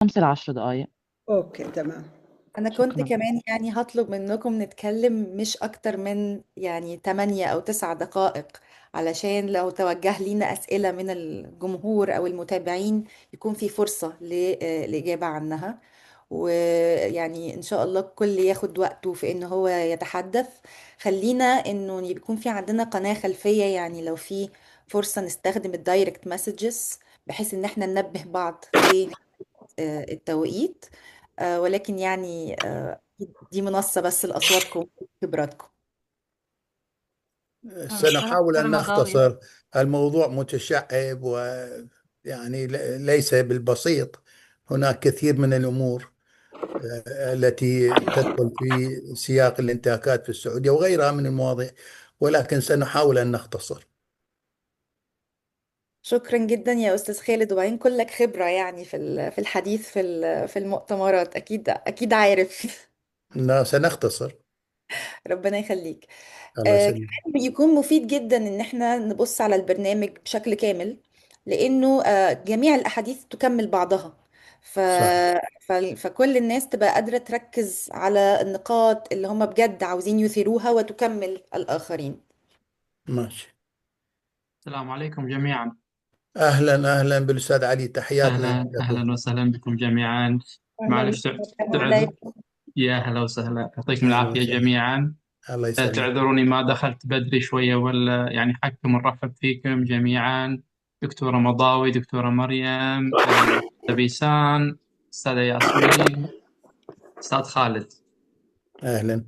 5 ل10 دقايق. اوكي تمام. أنا كنت شكرا. كمان يعني هطلب منكم نتكلم مش أكتر من يعني 8 أو 9 دقائق، علشان لو توجه لينا أسئلة من الجمهور أو المتابعين يكون في فرصة للإجابة عنها. ويعني إن شاء الله الكل ياخد وقته في إن هو يتحدث. خلينا إنه يكون في عندنا قناة خلفية، يعني لو في فرصة نستخدم الدايركت مسجز بحيث إن احنا ننبه بعض للتوقيت. ولكن يعني دي منصة بس لأصواتكم وخبراتكم. أنا سنحاول أن مضاوية. نختصر. الموضوع متشعب ويعني ليس بالبسيط. هناك كثير من الأمور التي تدخل في سياق الانتهاكات في السعودية وغيرها من المواضيع، ولكن سنحاول أن نختصر. شكرا جدا يا أستاذ خالد، وبعدين كلك خبرة يعني في الحديث في المؤتمرات، أكيد أكيد عارف. لا، سنختصر. ربنا يخليك. الله يسلمك. كمان يكون مفيد جدا ان احنا نبص على البرنامج بشكل كامل، لانه جميع الاحاديث تكمل بعضها. ف... صحيح. فكل الناس تبقى قادرة تركز على النقاط اللي هم بجد عاوزين يثيروها وتكمل الآخرين. ماشي. السلام عليكم جميعا. أهلا أهلا بالأستاذ علي، تحياتنا أهلا لكم. أهلا وسهلا بكم جميعا. أهلا معلش وسهلا تعذر. عليكم. يا هلا وسهلا، يعطيكم أهلا العافية وسهلا. جميعا. الله يسلمك. تعذروني ما دخلت بدري شوية، ولا يعني حكم نرحب فيكم جميعا. دكتورة مضاوي، دكتورة مريم، أستاذ بيسان، أستاذة ياسمين، أستاذ خالد، أهلا.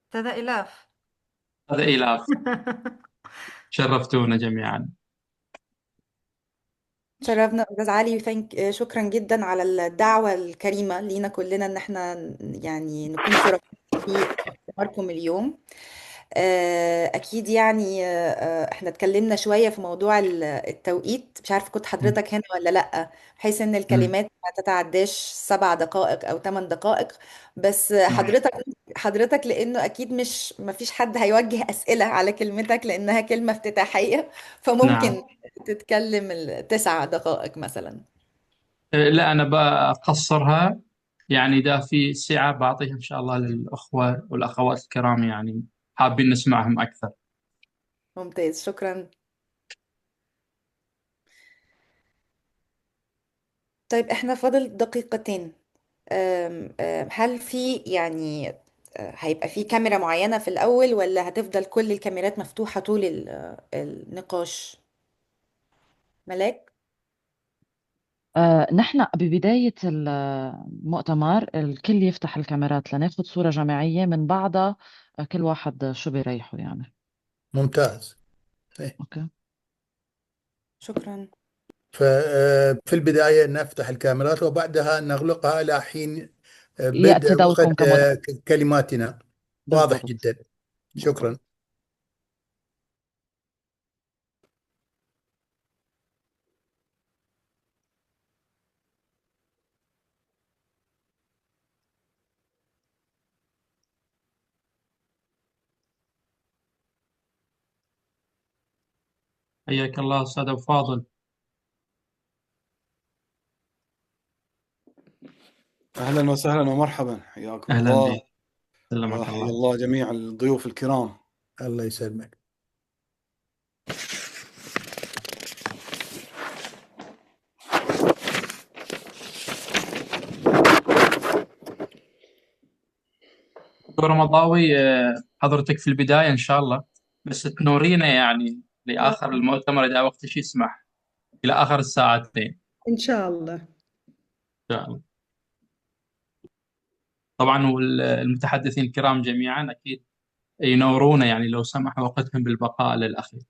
أستاذة إلاف. هذا إيلاف. شرفتونا جميعا. شرفنا أستاذ علي. شكرا جدا على الدعوة الكريمة لينا كلنا ان احنا يعني نكون شرفاء في مؤتمركم اليوم. اكيد يعني احنا اتكلمنا شوية في موضوع التوقيت، مش عارفه كنت حضرتك هنا ولا لا، بحيث ان مم. الكلمات ما تتعداش 7 دقائق او 8 دقائق. بس نعم. حضرتك لانه اكيد مش ما فيش حد هيوجه اسئلة على كلمتك لانها كلمة افتتاحية، نعم. فممكن تتكلم ال9 دقائق مثلا. لا، أنا بقصرها. يعني إذا في سعة بعطيها إن شاء الله للأخوة والأخوات الكرام، يعني حابين نسمعهم أكثر. ممتاز، شكرا. طيب احنا فاضل دقيقتين. هل في يعني هيبقى في كاميرا معينة في الأول، ولا هتفضل كل الكاميرات مفتوحة طول النقاش؟ ملاك. نحن ببداية المؤتمر الكل يفتح الكاميرات لناخد صورة جماعية من بعدها. كل واحد شو بيريحه يعني. ممتاز. أوكي. شكرا. ففي البداية نفتح الكاميرات وبعدها نغلقها إلى حين يأتي بدء دوركم وقت كمدة. كلماتنا. واضح بالضبط. جدا. شكرا. بالضبط. حياك الله أستاذ أبو فاضل. أهلا وسهلا ومرحبا، حياكم أهلا الله. بك. سلمك وحيا الله. الله جميع الضيوف الكرام. الله يسلمك. دكتور مضاوي، حضرتك في البداية إن شاء الله بس تنورينا يعني لآخر المؤتمر إذا وقتش يسمح، إلى آخر الساعتين إن شاء الله. إن شاء الله. طبعا والمتحدثين الكرام جميعا أكيد ينورونا، يعني لو سمح وقتهم بالبقاء للأخير.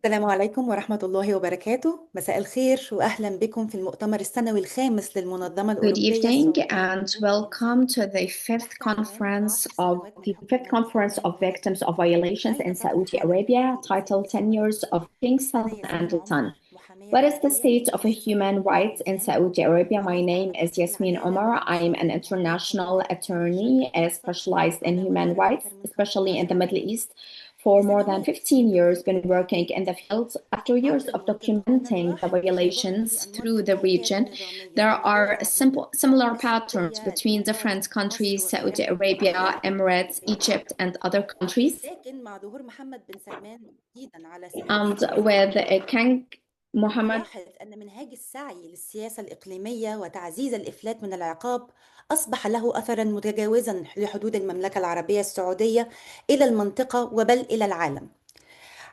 السلام عليكم ورحمة الله وبركاته. مساء الخير وأهلا بكم في المؤتمر السنوي الخامس للمنظمة Good الأوروبية evening السعودية and لحقوق welcome الإنسان to the fifth تحت عنوان conference مواقف of سنوات the الحقوق fifth conference الإنسان of المنذ victims of violations أين in تبدو Saudi حالة Arabia, الحقوق titled الإنسان 10 في Years السعودية؟ of King ماذا Salman and يسمى his عمق son. المحاماة What is the العربية state of لممارسة human حقوق rights in الإنسان؟ Saudi Arabia? My لماذا name على is قدر Yasmin العدالة Omar. I'm والإنصاف an للحقوق international الطبيعية attorney بشكل خاص specialized in على human مدار rights, أكثر من especially in the 15 Middle عام؟ East. For more than لسنوات 15 من years, تطبيق been working التحقيق in the field. After years عد of المنطق أن documenting the الملاحظ تشابها violations في أنماط through the الحركات region, النظامية there are الموجهة ضد similar patterns السعودية، between الإمارات، different مصر countries, Saudi وإيران Arabia, وأحيانا Emirates, Egypt, and other countries. لكن مع ظهور محمد بن سلمان جديدا على ساحة And السياسة with العالمية King Mohammed, نلاحظ أن منهاج السعي للسياسة الإقليمية وتعزيز الإفلات من العقاب أصبح له أثرا متجاوزا لحدود المملكة العربية السعودية إلى المنطقة وبل إلى العالم.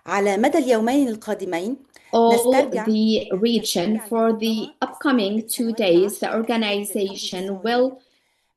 على مدى اليومين القادمين all نسترجع the region. For المنظمة the استفادة upcoming 2 السنوات days, العشر the الأخيرة للحقوق organization السعودية will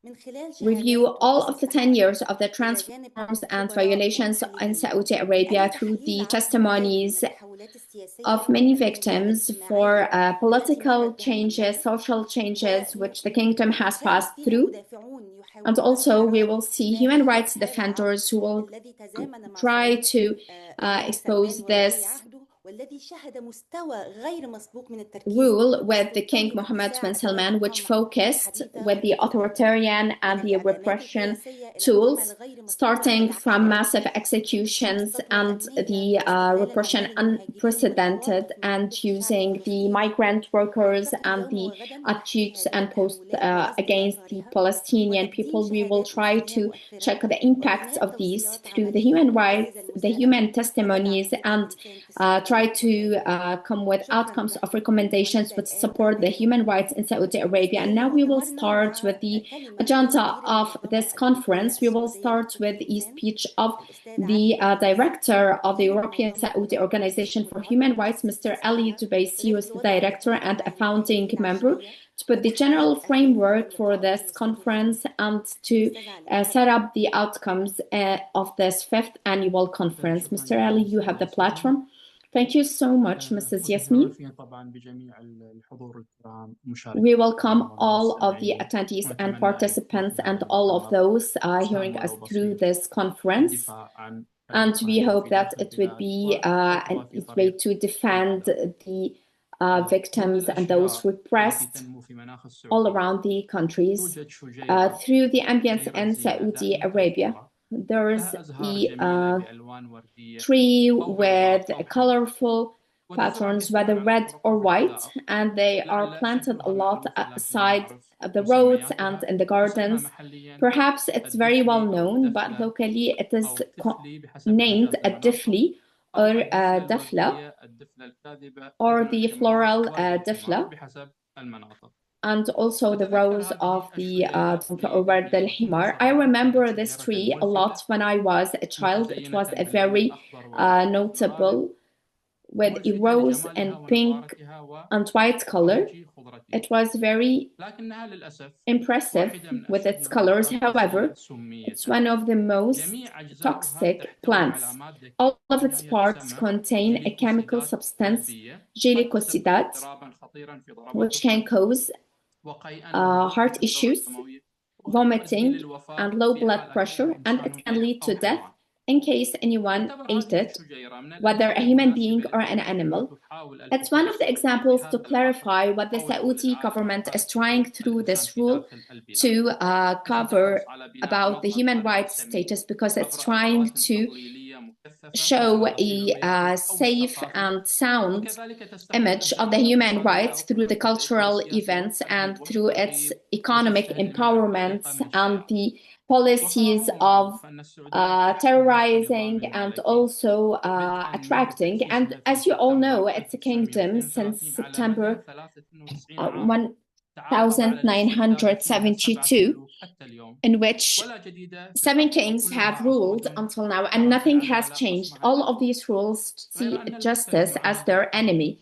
من خلال review شهادات all of the 10 واستماعات years of the إلى جانب transforms and خبراء violations in ومحللين Saudi من Arabia أجل through تحليل the عدد هائل من testimonies التحولات السياسية of many والأمنية victims for والاجتماعية التي political مرت بها changes, البلاد social changes which the kingdom has ويشارك passed فيها through. مدافعون And يحاولون also, we will استعراض see ما human هو rights هذا العهد defenders who will الذي تزامن مع try صعود to الملك سلمان expose وولي this عهده والذي شهد مستوى غير مسبوق من التركيز rule with the King واستنطلق Mohammed bin اتساع أدوات Salman, which إقامة الحكومة focused الحديثة with the والتنفيذية authoritarian من and the الإعلانات repression السياسية إلى العمل tools, غير مسبوق starting from بالعسكر massive executions السطوة and الأمنية the واستغلال repression العمال المهاجرين unprecedented, والمواقف من and حقوق الشعب using the الفلسطيني. migrant workers نلتقي and اليوم the وغدا لتحليل attitudes هذه and post التحولات ورصد against the آثارها Palestinian وتقديم people. We will شهادات try إنسانية to مؤثرة check the impacts وبناء of these توصيات through the عملية human rights, معززة the المساءلة human لتدعم testimonies, حقوق and الإنسان في try السعودية to والخارج. come with شكرا outcomes of لحضوركم recommendations ونبدأ which الآن support the الحديث. human rights in Saudi Arabia. And يستهل now we will مؤتمرنا start مع with the كلمة agenda لمدير of this المنظمة الأوروبية conference. We will السعودية start لحقوق with a الإنسان speech of الأستاذ the علي الدبيسي director of the مدير European المنظمة Saudi الوطنية Organization للتنسيق for والعضو Human Rights, الرئيسي Mr. Ali لتسعيها Dubaisi, who وذلك is the بوضع director الأهداف and a العالمية founding member, للعشرية to put the general وتحقيق أهداف framework for اللقاء this المستهدف conference and to أستاذ علي set تفضل. up the outcomes of this fifth annual conference. شكرا Mr. Ali, جزيلا you have أستاذ the ياسمين. platform. Thank you so much, Mrs. متشكرا Yasmin. فيها طبعا بجميع الحضور الكرام We المشاركين welcome all of the والمستمعين attendees and ونتمنى أن يكون participants في and هذا all of المؤتمر those hearing سامر us through وبسيط this conference. للدفاع عن And we المفاهيم hope في that داخل it would البلاد be an وخطوة في easy way طريق to defend العدالة. the من victims and those الأشجار التي repressed تنمو في مناخ all السعودية around the countries. توجد شجيرة Through the ambience شجيرة in زينة Saudi دائمة Arabia, الخضرة there's لها أزهار a جميلة بألوان وردية tree أو بيضاء with أو حمراء colorful وتزرع patterns, whether كثيرا على red الطرق or وفي white, الحدائق and they are لعل planted a شكلها lot مألوف لكن لا aside نعرف the roads and مسمياتها in the يسمى gardens. محليا Perhaps it's very well الدفلي أو known, but الدفلة locally it is أو تفلي بحسب named لهجات a المناطق difli أو or الدفلة dafla الوردية الدفلة الكاذبة or أثناء the الاجتماعات floral والائتمار difla, بحسب المناطق. and also the أتذكر rose هذه of the الشجيرة Dunfa في or Ward ذهني al-Himar. I مباشرة. remember كانت this شجرة tree a ملفتة lot when I was a child. It متزينة was a باللون very الأخضر والغالب notable with a ملفتة rose لجمالها and pink ونضارتها and white color. وعروج خضرتها It was very لكنها للأسف impressive واحدة من with its أشد colors. نباتات However, آسيا سمية. it's one of the most جميع أجزاؤها toxic تحتوي على plants. مادة All of its كيميائية parts تسمى contain a chemical جليكوسيدات substance, قلبية قد تسبب glycosidat, اضطرابا خطيرا في ضربات which can القلب cause وقيئا وهبوطا heart في الدورة issues, الدموية وقد تؤدي vomiting, للوفاة and low في حال blood pressure, أكله and it إنسان can lead to أو death حيوان. in case anyone تعتبر ate هذه it, الشجيرة من whether a الأمثلة human being المناسبة or an للدولة التي animal. تحاول It's one الحكومة of the السعودية examples to بهذا العقد clarify what the أو العقود Saudi العامة government is لإحالة trying حقوق through الإنسان this في rule داخل البلاد. to نتحرص cover على بناء about the مظهر human أمني rights سمين status, because it's عبر trying أدوات to تضليلية مكثفة show مثل تصوير a البيانات أو safe الثقافي. and sound وكذلك تستخدم image of the الدولة human وسائل rights through the الحكومة الرئيسية cultural السياسية events and والتأديب through its والترهيب economic وتستهدف empowerment الحقيقة من and شائع. the وكما policies هو of معروف أن السعودية تحكم وفق نظام terrorizing and ملكي also بدءا من attracting. And تأسيسها في as you all سبتمبر know, it's a kingdom 1932 since على مدى September 93 عاما. 1972, in which 7 kings have ruled until now, and nothing has changed. All of these rules see justice as their enemy.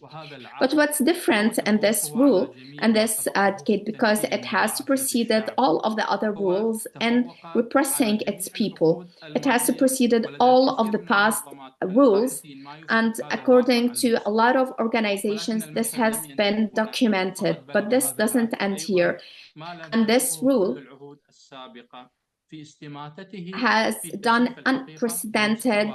But what's different in this rule and this decade, because it has superseded all of the other rules in repressing its people, it has superseded all of the past rules, and according to a lot of organizations, this has been documented. But this doesn't end here. And this rule has done unprecedented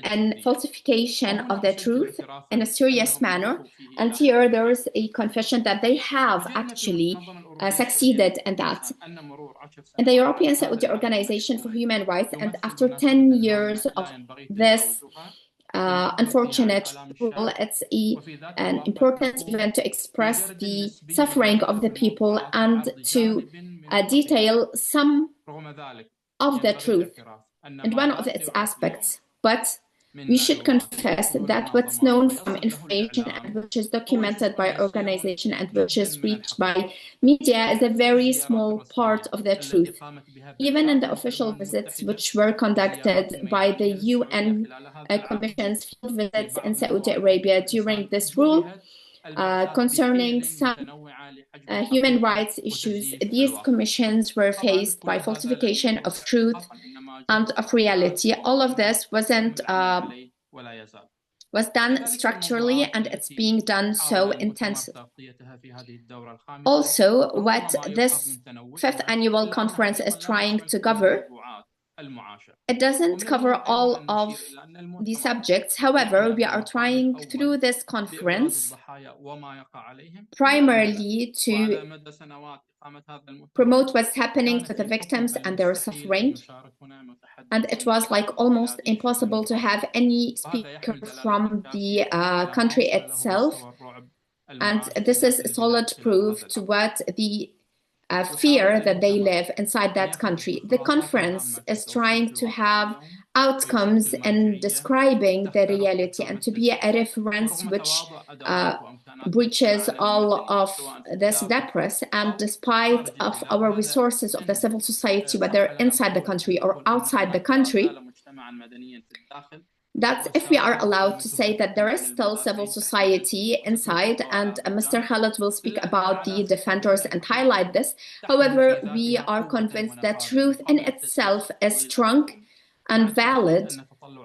and falsification of the truth in a serious manner. And here there is a confession that they have actually succeeded in that. In the European Saudi Organization for Human Rights, and after 10 years of this unfortunate rule, it's an important event to express the suffering of the people and to detail some of the truth and one of its aspects. But we should confess that what's known from information and which is documented by organization and which is reached by media is a very small part of the truth. Even in the official visits which were conducted by the UN Commission's field visits in Saudi Arabia during this rule concerning some human rights issues, these commissions were faced by falsification of truth and of reality. All of this was done structurally, and it's being done so intensively. Also, what this 5th annual conference is trying to cover, it doesn't cover all of the subjects. However, we are trying through this conference primarily to promote what's happening to the victims and their suffering. And it was like almost impossible to have any speaker from the country itself. And this is solid proof to what the fear that they live inside that country. The conference is trying to have outcomes and describing the reality and to be a reference which breaches all of this debris. And despite of our resources of the civil society, whether inside the country or outside the country, that's if we are allowed to say that there is still civil society inside, and Mr. Khaled will speak about the defenders and highlight this. However, we are convinced that truth in itself is strong and valid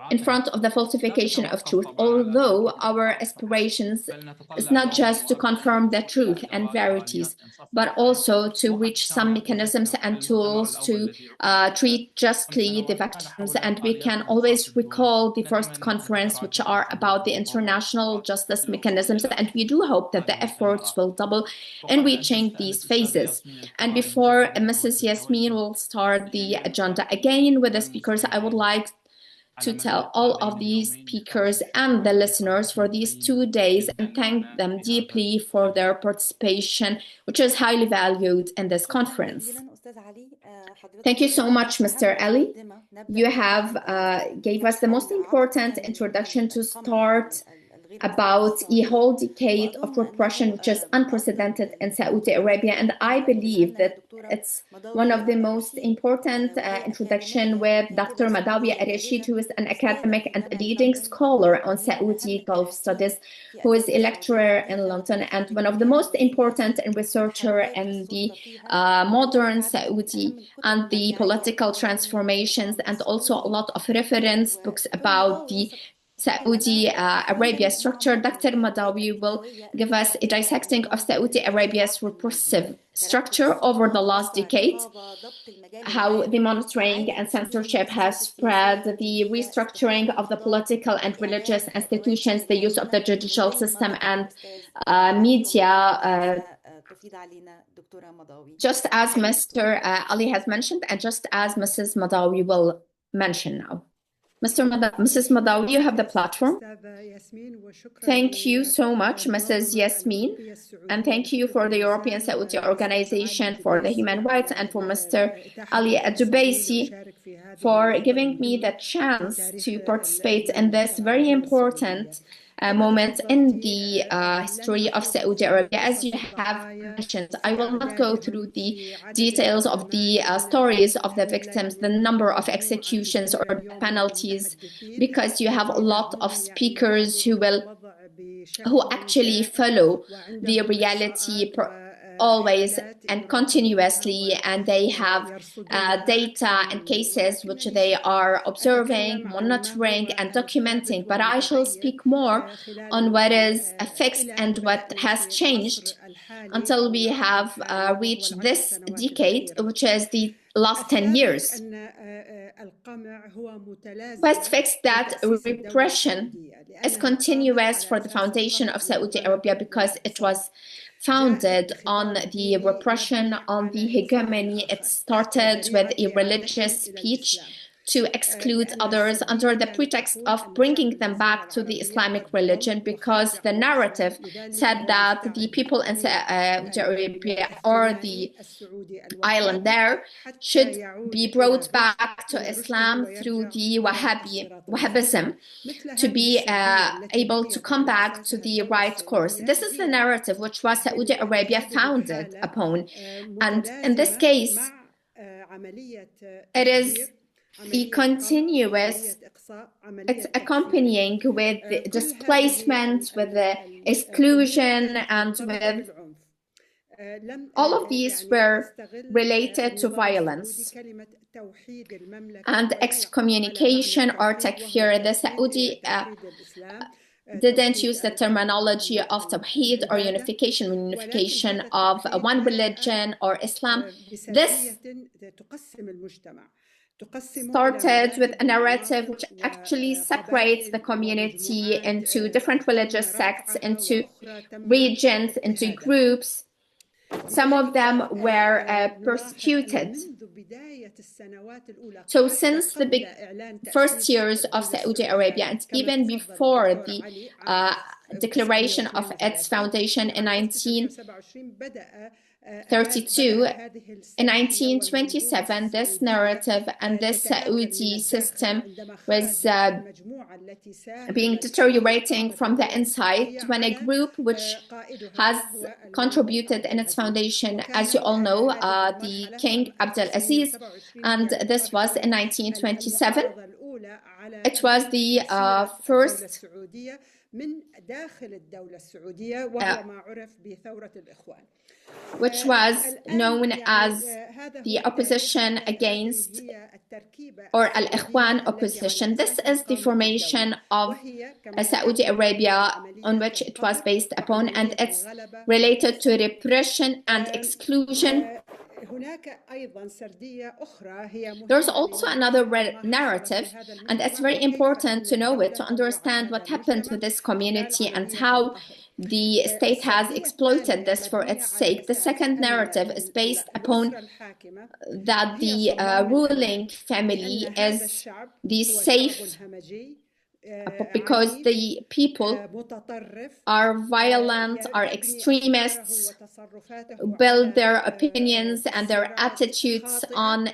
in front of the falsification of truth, although our aspirations is not just to confirm the truth and verities, but also to reach some mechanisms and tools to treat justly the victims. And we can always recall the first conference, which are about the international justice mechanisms, and we do hope that the efforts will double in reaching these phases. And before Mrs. Yasmin will start the agenda again with the speakers, I would like to tell all of these speakers and the listeners for these 2 days and thank them deeply for their participation, which is highly valued in this conference. Thank you so much, Mr. Ali. You have gave us the most important introduction to start about a whole decade of repression, which is unprecedented in Saudi Arabia. And I believe that it's one of the most important introduction with Dr. Madawi Arashid, who is an academic and a leading scholar on Saudi Gulf studies, who is a lecturer in London and one of the most important researcher in the modern Saudi and the political transformations, and also a lot of reference books about the Saudi Arabia structure. Dr. Madawi will give us a dissecting of Saudi Arabia's repressive structure over the last decade, how the monitoring and censorship has spread, the restructuring of the political and religious institutions, the use of the judicial system and media, just as Mr. Ali has mentioned, and just as Mrs. Madawi will mention now. Mrs. Madawi, you have the platform. Thank you so much, Mrs. Yasmin, and thank you for the European Saudi Organization for the Human Rights and for Mr. Ali Ad-Dubaisi for giving me the chance to participate in this very important moment in the history of Saudi Arabia, as you have mentioned. I will not go through the details of the stories of the victims, the number of executions or penalties, because you have a lot of speakers who actually follow the reality always and continuously, and they have data and cases which they are observing, monitoring, and documenting. But I shall speak more on what is fixed and what has changed until we have reached this decade, which is the last 10 years. What's fixed that repression is continuous for the foundation of Saudi Arabia, because it was founded on the repression, on the hegemony. It started with a religious speech to exclude others under the pretext of bringing them back to the Islamic religion, because the narrative said that the people in Saudi Arabia or the island there should be brought back to Islam through the Wahhabism to be able to come back to the right course. This is the narrative which was Saudi Arabia founded upon. And in this case, it is a continuous, it's accompanying with the displacement, with the exclusion, and with all of these were related to violence and excommunication or takfir. The Saudi didn't use the terminology of tawheed or unification of one religion or Islam. This started with a narrative which actually separates the community into different religious sects, into regions, into groups. Some of them were persecuted. So since the first years of Saudi Arabia, and even before the declaration of its foundation in 1932, in 1927, this narrative and this Saudi system was being deteriorating from the inside, when a group which has contributed in its foundation, as you all know, the King Abdul Aziz, and this was in 1927. It was the first which was known as the opposition against, or Al-Ikhwan opposition. This is the formation of Saudi Arabia on which it was based upon, and it's related to repression and exclusion. There's also another narrative, and it's very important to know it to understand what happened to this community and how the state has exploited this for its sake. The second narrative is based upon that the ruling family is the safe, because the people are violent, are extremists, build their opinions and their attitudes on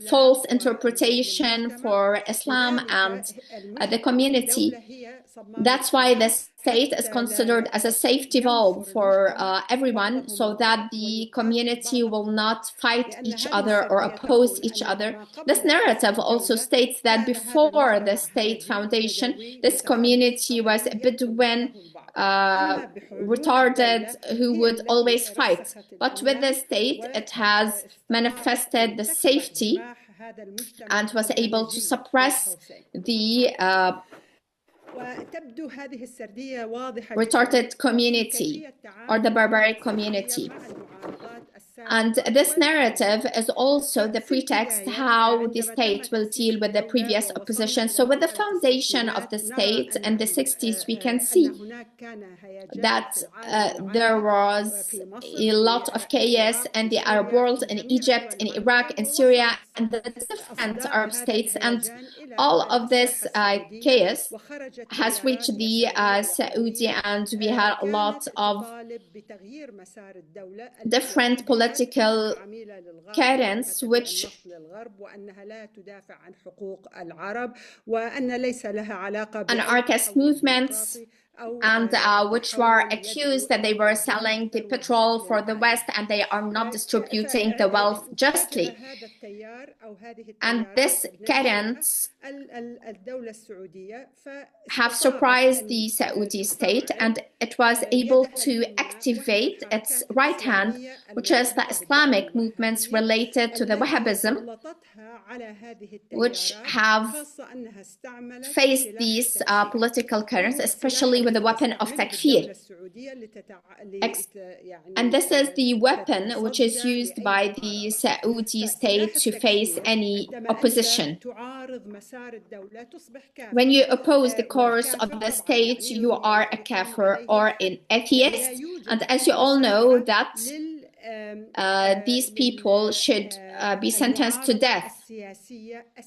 false interpretation for Islam and the community. That's why the state is considered as a safety valve for everyone, so that the community will not fight each other or oppose each other. This narrative also states that before the state foundation, this community was a Bedouin, retarded, who would always fight. But with the state, it has manifested the safety and was able to suppress the retarded community or the barbaric community. And this narrative is also the pretext how the state will deal with the previous opposition. So with the foundation of the state in the 60s, we can see that there was a lot of chaos in the Arab world, in Egypt, in Iraq, in Syria, and the different Arab states. And all of this chaos has reached the Saudi, and we had a lot of different political currents which anarchist movements and which were accused that they were selling the petrol for the West and they are not distributing the wealth justly. And these currents have surprised the Saudi state, and it was able to activate its right hand, which is the Islamic movements related to the Wahhabism, which have faced these political currents, especially with the weapon of takfir. And this is the weapon which is used by the Saudi state to face any opposition. When you oppose the course of the state, you are a kafir or an atheist. And as you all know that these people should be sentenced to death.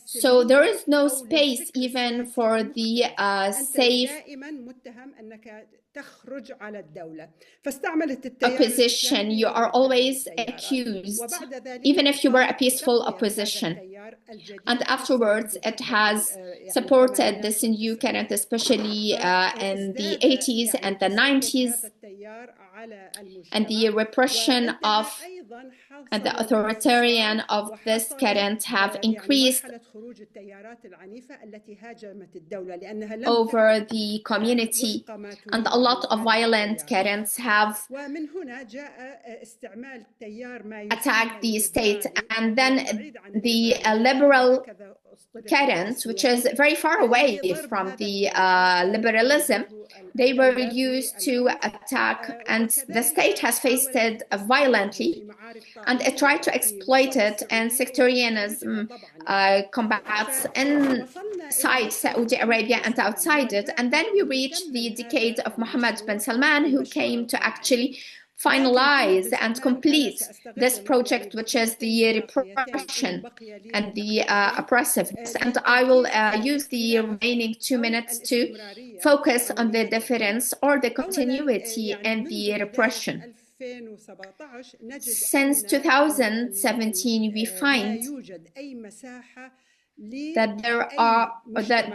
So there is no space even for the safe opposition. You are always accused, even if you were a peaceful opposition. And afterwards, it has supported this new current, especially in the 80s and the 90s, and the repression of and the authoritarian of this current have increased over the community, and a lot of violent currents have attacked the state. And then the liberal current, which is very far away from the liberalism, they were used to attack, and the state has faced it violently, and it tried to exploit it, and sectarianism combats inside Saudi Arabia and outside it. And then we reached the decade of Mohammed bin Salman, who came to actually finalize and complete this project, which is the repression and the oppressiveness. And I will use the remaining 2 minutes to focus on the difference or the continuity in the repression. Since 2017, we find that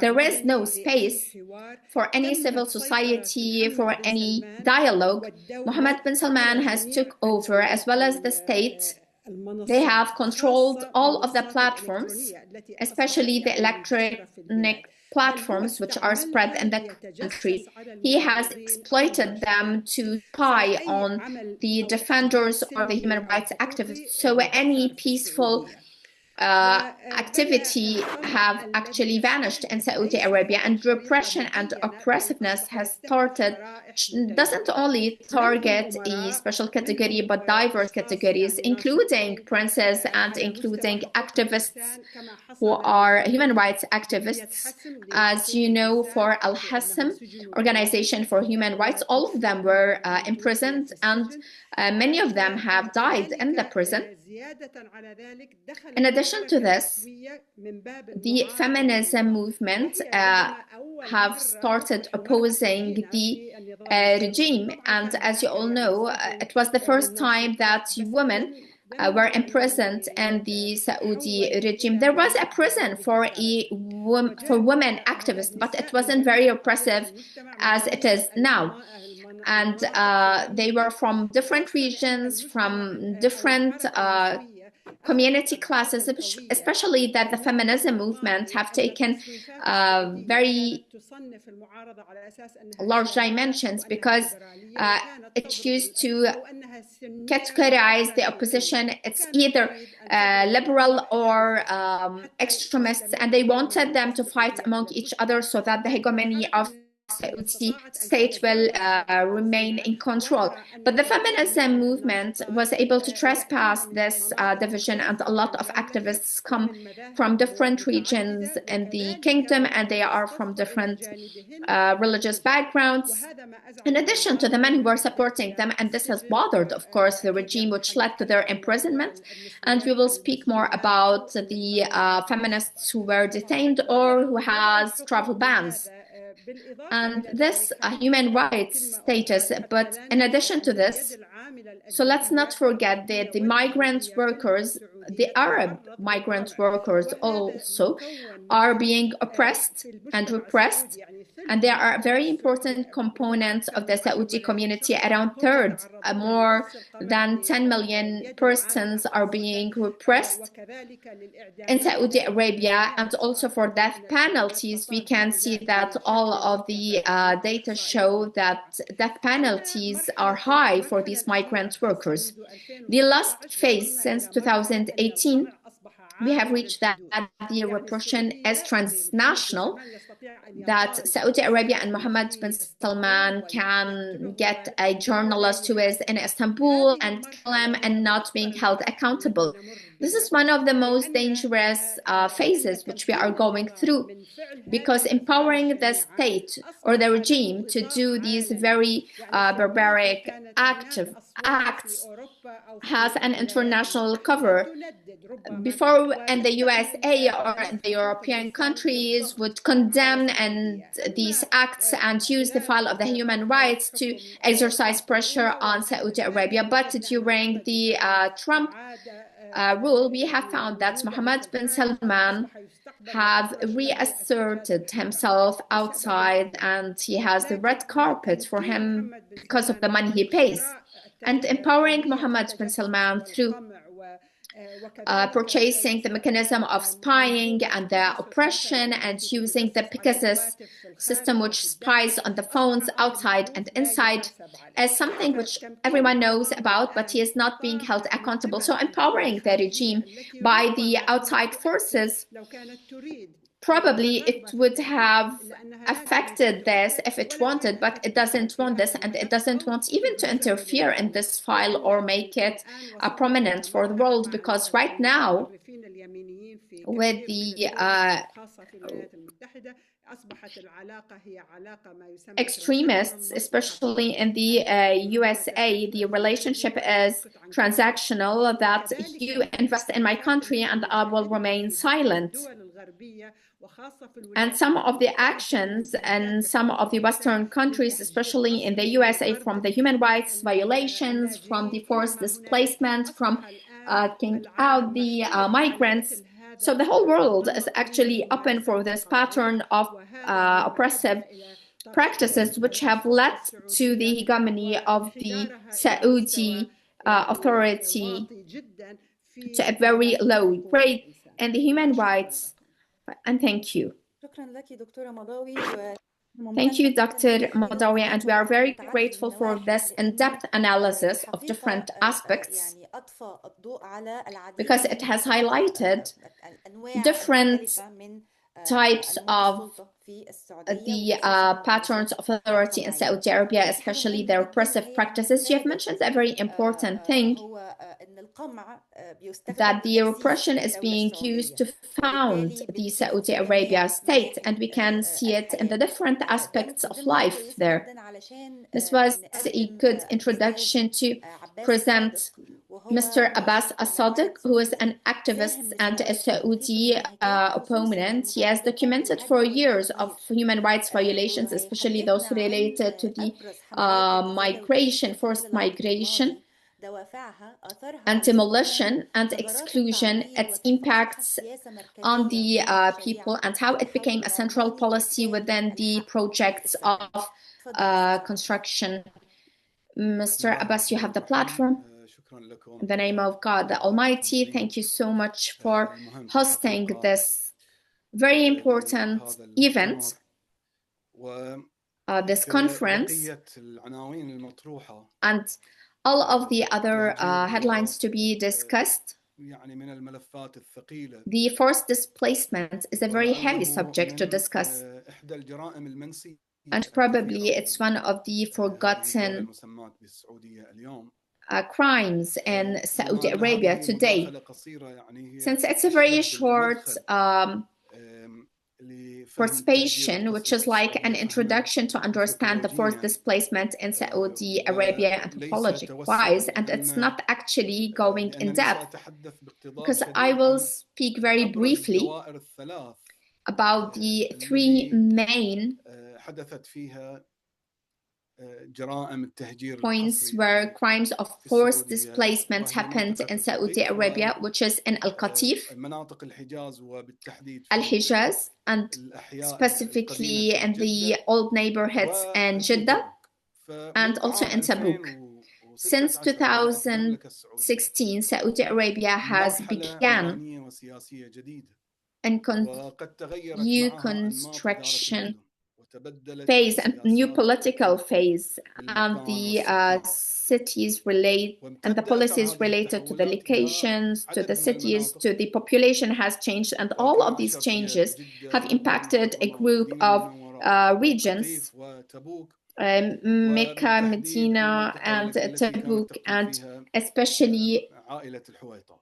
there is no space for any civil society, for any dialogue. Mohammed bin Salman has took over, as well as the state. They have controlled all of the platforms, especially the electronic platforms which are spread in the country. He has exploited them to spy on the defenders or the human rights activists. So any peaceful activity have actually vanished in Saudi Arabia, and repression and oppressiveness has started. Doesn't only target a special category but diverse categories, including princes and including activists who are human rights activists. As you know, for Al-Hassam Organization for Human Rights, all of them were imprisoned, and many of them have died in the prison. In addition to this, the feminism movement have started opposing the regime, and as you all know, it was the first time that women were imprisoned in the Saudi regime. There was a prison for women activists, but it wasn't very oppressive as it is now. And they were from different regions, from different community classes, especially that the feminism movement have taken very large dimensions, because it used to categorize the opposition. It's either liberal or extremists, and they wanted them to fight among each other so that the hegemony of Saudi state will remain in control. But the feminism movement was able to trespass this division, and a lot of activists come from different regions in the kingdom, and they are from different religious backgrounds, in addition to the men who were supporting them. And this has bothered, of course, the regime, which led to their imprisonment. And we will speak more about the feminists who were detained or who has travel bans and this human rights status. But in addition to this, so let's not forget that the migrant workers, the Arab migrant workers also, are being oppressed and repressed. and they are a very important component of the Saudi community. Around third, more than 10 million persons are being repressed in Saudi Arabia, and also for death penalties. We can see that all of the data show that death penalties are high for these migrant workers. The last phase since 2018, we have reached that the repression is transnational, that Saudi Arabia and Mohammed bin Salman can get a journalist who is in Istanbul and kill him and not being held accountable. This is one of the most dangerous phases which we are going through, because empowering the state or the regime to do these very barbaric acts has an international cover. Before, in the USA or in the European countries would condemn these acts and use the file of the human rights to exercise pressure on Saudi Arabia. But during the Trump rule, we have found that Mohammed bin Salman have reasserted himself outside, and he has the red carpet for him because of the money he pays. And empowering Mohammed bin Salman through purchasing the mechanism of spying and the oppression, and using the Pegasus system which spies on the phones outside and inside, is something which everyone knows about, but he is not being held accountable. So empowering the regime by the outside forces, probably it would have affected this if it wanted, but it doesn't want this, and it doesn't want even to interfere in this file or make it prominent for the world, because right now, with the extremists, especially in the USA, the relationship is transactional, that you invest in my country and I will remain silent. And some of the actions in some of the Western countries, especially in the USA, from the human rights violations, from the forced displacement, from kicking out the migrants. So the whole world is actually open for this pattern of oppressive practices, which have led to the hegemony of the Saudi authority to a very low grade in the human rights. And thank you. Thank you, Dr. Madawi, and we are very grateful for this in-depth analysis of different aspects, because it has highlighted different types of the patterns of authority in Saudi Arabia, especially the repressive practices. You have mentioned a very important thing, that the repression is being used to found the Saudi Arabia state, and we can see it in the different aspects of life there. This was a good introduction to present Mr. Abbas As-Sadiq, who is an activist and a Saudi opponent. He has documented for years of human rights violations, especially those related to the migration, forced migration, and demolition and exclusion, its impacts on the people, and how it became a central policy within the projects of construction. Mr. Abbas, you have the platform. In the name of God the Almighty, thank you so much for hosting this very important event, this conference, and all of the other headlines to be discussed. The forced displacement is a very heavy subject to discuss, and probably it's one of the forgotten crimes in Saudi Arabia today, since it's a very short participation, which is like an introduction to understand the forced displacement in Saudi Arabia anthropology-wise, and it's not actually going in depth, because I will speak very briefly about the three main جرائم التهجير points القسري where crimes of في forced السعودية displacement وهي happened منطقة in Saudi القطيف Arabia, which is in Al-Qatif, ومناطق الحجاز وبالتحديد في Al-Hijaz, and الأحياء specifically القديمة in the جدة old neighborhoods in وفي Jeddah تبوك. and also in Tabuk. Since 2016, Saudi Arabia has begun روحانية وسياسية جديدة a وقد تغيرت new معها أنماط إدارة construction المدن وتبدلت phase and new السياسات political phase, and بالمكان the والسكان. cities relate and the وامتد policies أثر هذه related to the التحولات إلى locations, to عدد the من cities, المناطق to the population has changed, and all of كما these أشرت إلى changes جدة have impacted a والمكرمة group والمدينة of المنورة regions, والقطيف وتبوك Mecca, وبالتحديد Medina, المنطقة and التي كانت Tabuk, تقيم and فيها especially عائلة الحويطات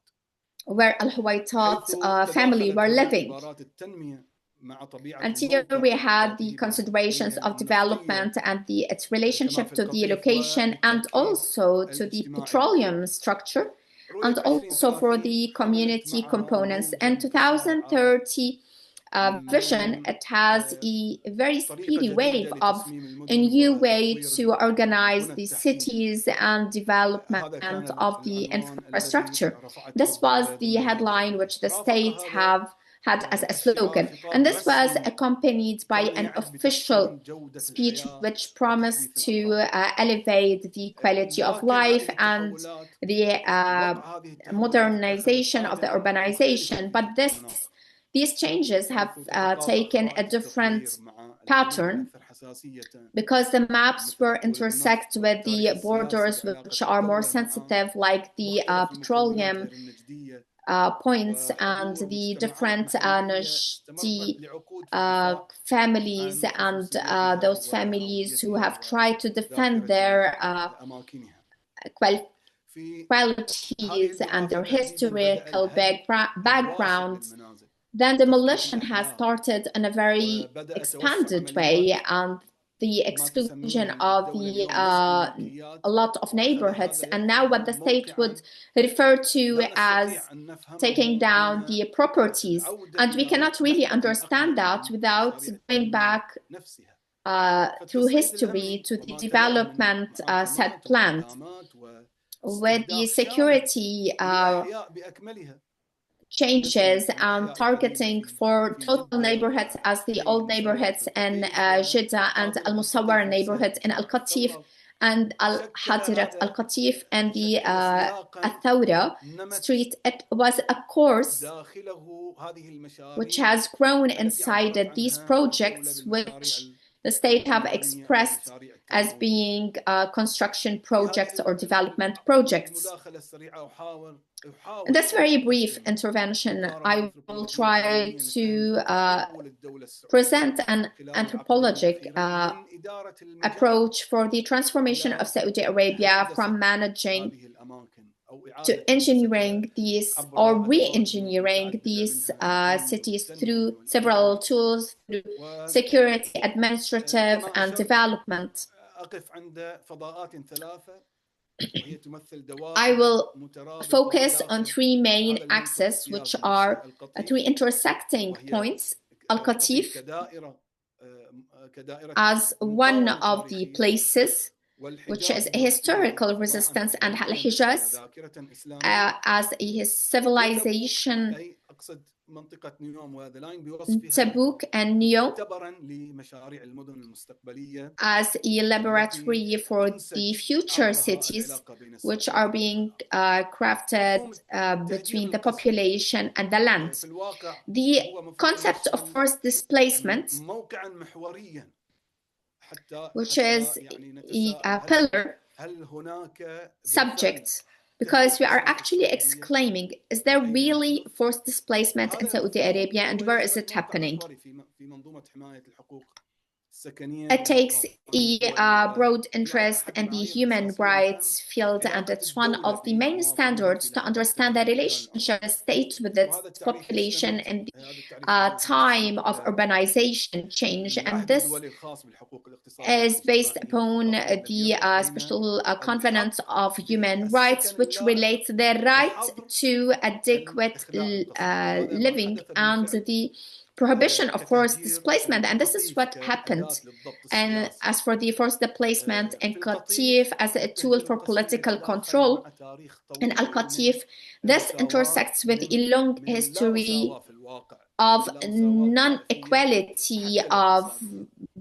where حيث Al-Huwaitat family تداخلت were هنا living. اعتبارات التنمية مع طبيعة And here الموقع we had the وذاته considerations بالنسبة of للنفطية development and its كما relationship في to the القطيف location and وللتركيب also to the الاجتماعي بالمنطقة. petroleum structure رؤية and also for 2030 the حملت community معها components. موجا And متسارعة 2030 vision, من it has a very طريقة speedy جديدة wave of لتصميم a المدن new way وتطوير to organize البنى the التحتية. cities and هذا كان development of the العنوان الذي infrastructure. رفعته This was الدولة the ضمن headline الهدف. which the رافق state هذا had as a الشعار slogan, and خطاب this was رسمي accompanied by كان an يعد official بتحسين جودة speech الحياة which وتحديث promised to الأفراد. elevate the quality of لكن life هذه and التحولات the وضع هذه التحولات modernization of the أخذت قادما urbanization. في But تلك المناطق these changes have حيث تتقاطع taken a خرائط different التطوير مع الحدود pattern الأكثر حساسية because the maps مثل were حقول النفط intersect with the والتاريخ السياسي borders لعلاقة which are more الدولة مع sensitive, like the مختلف المكونات petroleum غير النجدية points and وعبور the مجتمعات different محلية استمرت Najdi لعقود في الدفاع families عن and خصوصيتها those families who have وهويتها tried to defend وذاكرة their أماكنها. في هذه qualities and الوقافة their تحديدا بدأ historical الهدم المباشر background. للمنازل Then وتخطيط demolition has الأحياء started in a very وبدأ توسع expanded way, عمليات and the ما exclusion تسميه of الدولة the اليوم نزع الملكيات a lot of وأخذ neighborhoods, هذا and now what the يعتبر state would موقعا refer to لا as نستطيع أن taking نفهمه down دون the properties, العودة and we إلى cannot really نهضة understand أقدم that من without مشاريع going التنمية back نفسها. through فالتصعيد history الأمني to the وما تلاه من development set محاكمات plans وإعدامات with the واستهداف شامل security للأحياء بأكملها changes مثل and الأحياء القديمة targeting for في total جدة neighborhoods as the وحي old المصور في neighborhoods in القطيف Jeddah and وحاضرة Al القطيف Musawwar نفسها neighborhood في in Al شارع Qatif الثورة. and Al شكل Hadirat Al هذا Qatif and the شكل سياقا Al Thawra نمت street. It was a course داخله هذه which المشاريع has grown التي inside عبرت it, these عنها الدولة projects بالمشاريع which the state have العمرانية أو expressed المشاريع as التنموية. being construction في projects هذه or development projects. المداخلة السريعة أحاول In this very brief أقدم intervention, مقارنة I will try أنثروبولوجية to لفهم تحول الدولة السعودية present an خلال العقدين anthropologic الأخيرين من إدارة المجال approach for the transformation of إلى Saudi Arabia from هندسة managing هذه الأماكن أو to إعادة engineering هندستها these or عبر أدوات re-engineering متعددة these منها الأمن cities والتنمية through several والإدارة tools, through security, administrative, كما and أشرت development. أقف عند فضاءات ثلاثة وهي تمثل I دوائر will مترابطة focus on داخل three main هذا الملتقى axes, which السياسي are للشيء three القطيف intersecting وهي points. القطيف Al-Qatif كدائرة as one مقاومة of the تاريخية places which is والحجاز a historical باعتباره resistance, and قضاء Al-Hijaz وذاكرة إسلامية as a وتبوك civilization, أي أقصد منطقة نيوم وهذا لاين بوصفها Tabuk and Neo مختبرا لمشاريع المدن المستقبلية as a laboratory التي for the تنسج future عبرها cities العلاقة بين which السكان are being crafted مفهوم التهجير between the القسري population and the land. في الواقع The هو مفهوم concept of يشمل forced displacement, موقعا محوريا which is يعني a نتساءل pillar هل هناك subject, because we are actually exclaiming, is there really forced displacement in Saudi Arabia, and where is it happening? في منظومة حماية الحقوق السكنية It takes a broad interest in the human rights field, and it's one of the main standards to understand the relationship of the state with its population in the time of urbanization change. And this is based upon the special covenant of human rights, which relates the right to adequate living and the prohibition of forced displacement, and this is what happened. And as for the forced displacement in Qatif as a tool for political control in Al-Qatif, this intersects with a long history of non-equality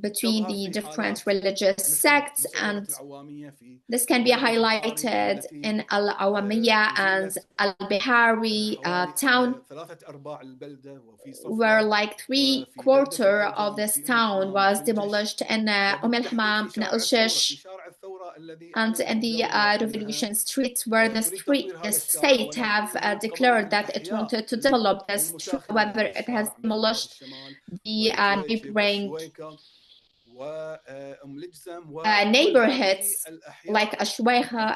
between the different religious sects, and this can be highlighted in Al-Awamiyya and Al-Bihari town, where like 3/4 of this town was demolished in al-Hammam, in Al-Shish, and in the Revolution Street, where the state have declared that it wanted to develop this. However, it has demolished the neighboring neighborhoods like Ashwaiha,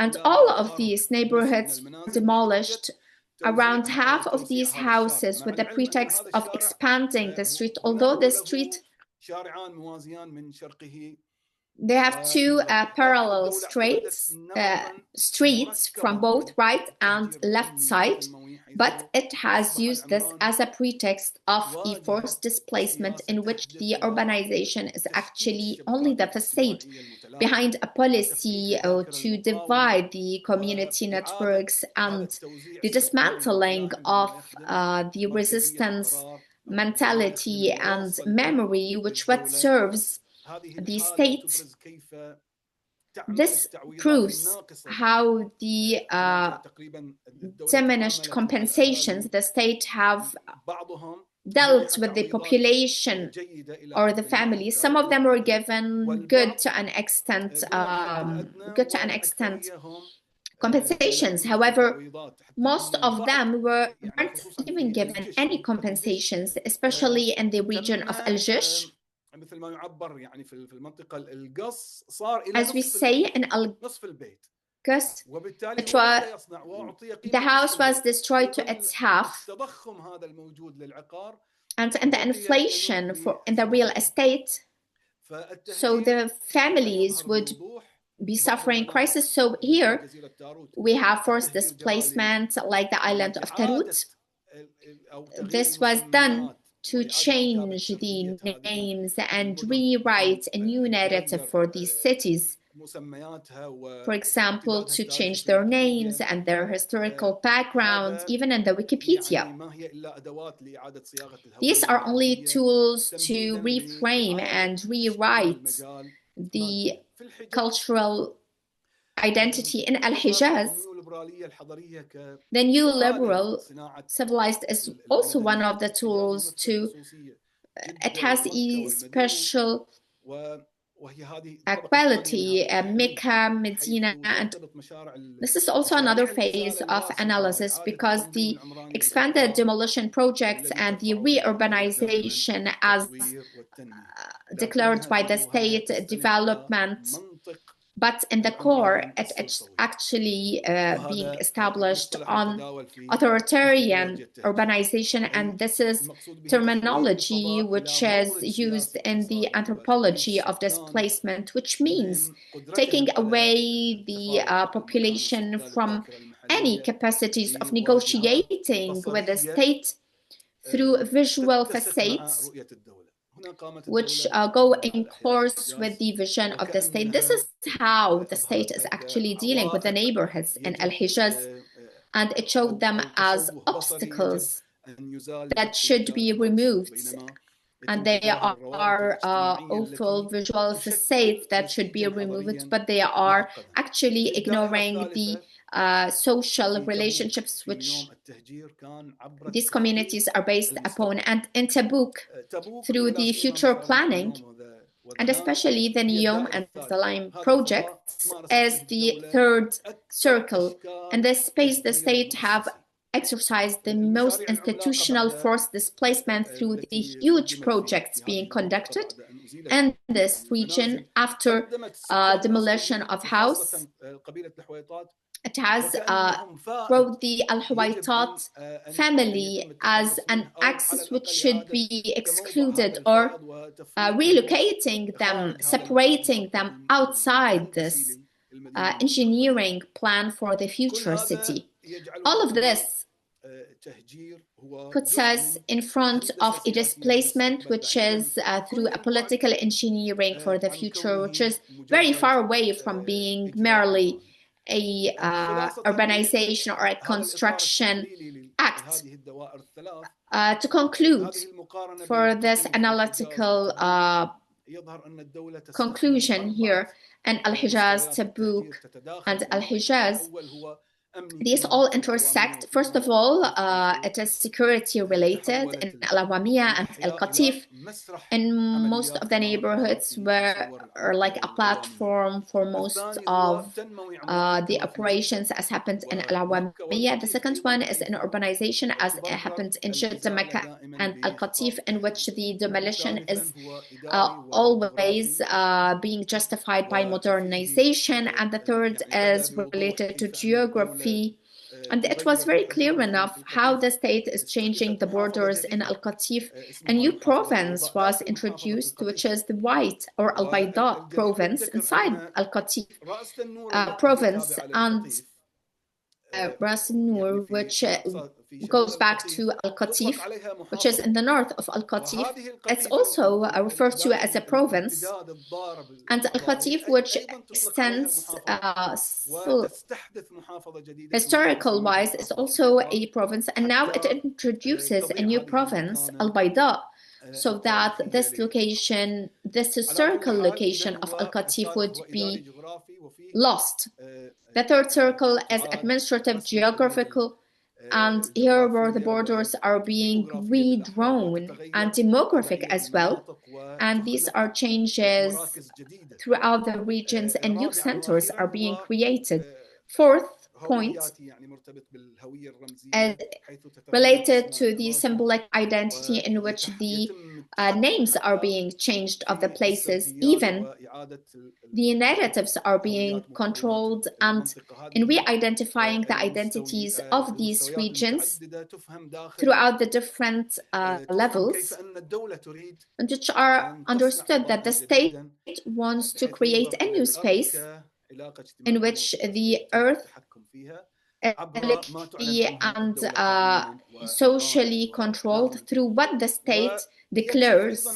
and all of these neighborhoods were demolished. Around half of these houses with the pretext of expanding the street, although the street, they have two parallel streets from both right and left side, but it has used this as a pretext of a forced displacement in which the urbanization is actually only the facade behind a policy to divide the community networks and the dismantling of the resistance mentality and memory, which what serves the state. This proves how the diminished compensations the state have dealt with the population or the families. Some of them were given good to an extent compensations. However, most of them weren't even given any compensations, especially in the region of Al-Jish. As we say in Al-Qas, the house was destroyed to its half, and in the inflation in the real estate, so the families would be suffering crisis. So here we have forced displacement like the island of Tarut. This was done to change the names and rewrite a new narrative for these cities. For example, to change their names and their historical background, even in the Wikipedia. These are only tools to reframe and rewrite the cultural identity in Al-Hijaz. The new liberal civilized is also one of the tools to, it has a special quality, Mecca, Medina, and this is also another phase of analysis, because the expanded demolition projects and the reurbanization as declared by the state development, but in the core, it's actually being established on authoritarian urbanization, and this is terminology which is used in the anthropology of displacement, which means taking away the population from any capacities of negotiating with the state through visual facades which go in course with the vision of the state. This is how the state is actually dealing with the neighborhoods in Al-Hijaz, and it showed them as obstacles that should be removed, and they are awful visual facades that should be removed, but they are actually ignoring the social relationships which these communities are based upon. And in Tabuk, through the future planning, and especially the Neom and the Lime projects, as the third circle. In this space, the state have exercised the most institutional forced displacement through the huge projects being conducted in this region after demolition of house. It has brought the Al-Huwaitat family as an axis which should be excluded, or relocating them, separating them outside this engineering plan for the future city. All of this puts us in front of a displacement, which is through a political engineering for the future, which is very far away from being merely a urbanization or a construction act. To conclude, for this analytical conclusion here, and Al-Hijaz, Tabuk, and Al-Hijaz, these all intersect. First of all, it is security related in Al-Awamiya and Al-Qatif. In most of the neighborhoods are like a platform for most of the operations as happened in Al-Awamiya. The second one is an urbanization as it happened in Jeddah, Mecca, and Al-Qatif, in which the demolition is always being justified by modernization. And the third is related to geography. And it was very clear enough how the state is changing the borders in Al-Qatif. A new province was introduced, which is the White or Al-Bayda province inside Al-Qatif province, and Ras Nur, which goes back to Al-Qatif, which is in the north of Al-Qatif. It's also referred to as a province. And Al-Qatif, which extends historical-wise, is also a province. And now it introduces a new province, Al-Bayda, so that this location, this historical location of Al-Qatif would be lost. The third circle is administrative, geographical, and here where the borders are being redrawn, and demographic as well. And these are changes throughout the regions, and new centers are being created. Fourth point is related to the symbolic identity, in which the names are being changed of the places. Even the narratives are being controlled, and in re-identifying the identities of these regions throughout the different levels, which are understood that the state wants to create a new space in which the earth politically and socially controlled through what the state declares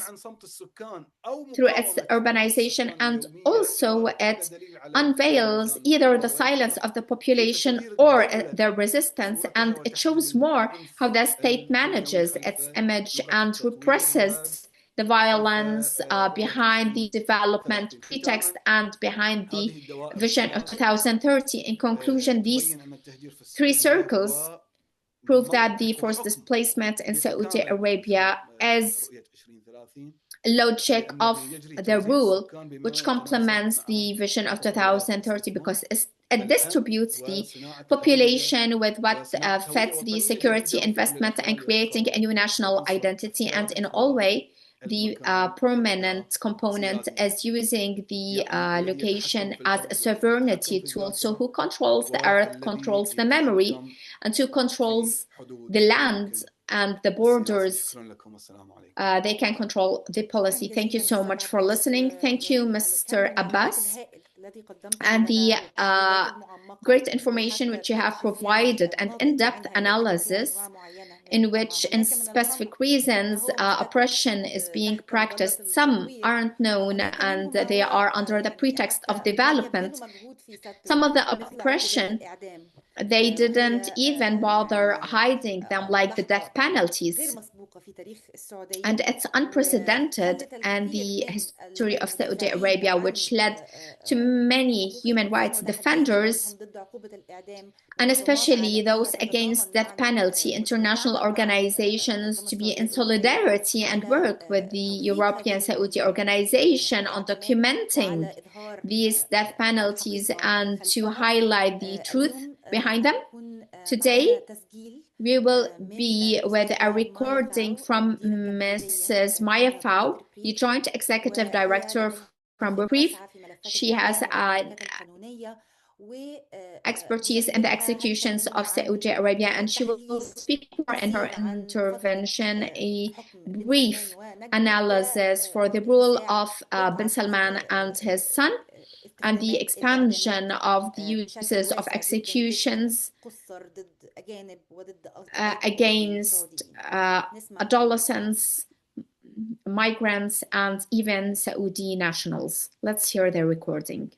through its urbanization, and also it unveils either the silence of the population or their resistance, and it shows more how the state manages its image and represses the violence behind the development pretext and behind the vision of 2030. In conclusion, these three circles prove that the forced displacement in Saudi Arabia is a logic of the rule, which complements the vision of 2030, because it distributes the population with what fits the security investment and creating a new national identity. And in all way, the permanent component is using the location as a sovereignty tool. So who controls the earth controls the memory, and who controls the land and the borders, they can control the policy. Thank you so much for listening. Thank you, Mr. Abbas, and the great information which you have provided, and in-depth analysis in which, in specific reasons, oppression is being practiced. Some aren't known and they are under the pretext of development. Some of the oppression, they didn't even bother hiding them, like the death penalties. And it's unprecedented in the history of Saudi Arabia, which led to many human rights defenders, and especially those against death penalty, international organizations, to be in solidarity and work with the European Saudi organization on documenting these death penalties and to highlight the truth behind them. Today, we will be with a recording from Mrs. Maya Fau, the Joint Executive Director from Reprieve. She has expertise in the executions of Saudi Arabia, and she will speak more in her intervention, a brief analysis for the rule of bin Salman and his son, and the expansion of the uses of executions against adolescents, migrants, and even Saudi nationals. Let's hear their recording.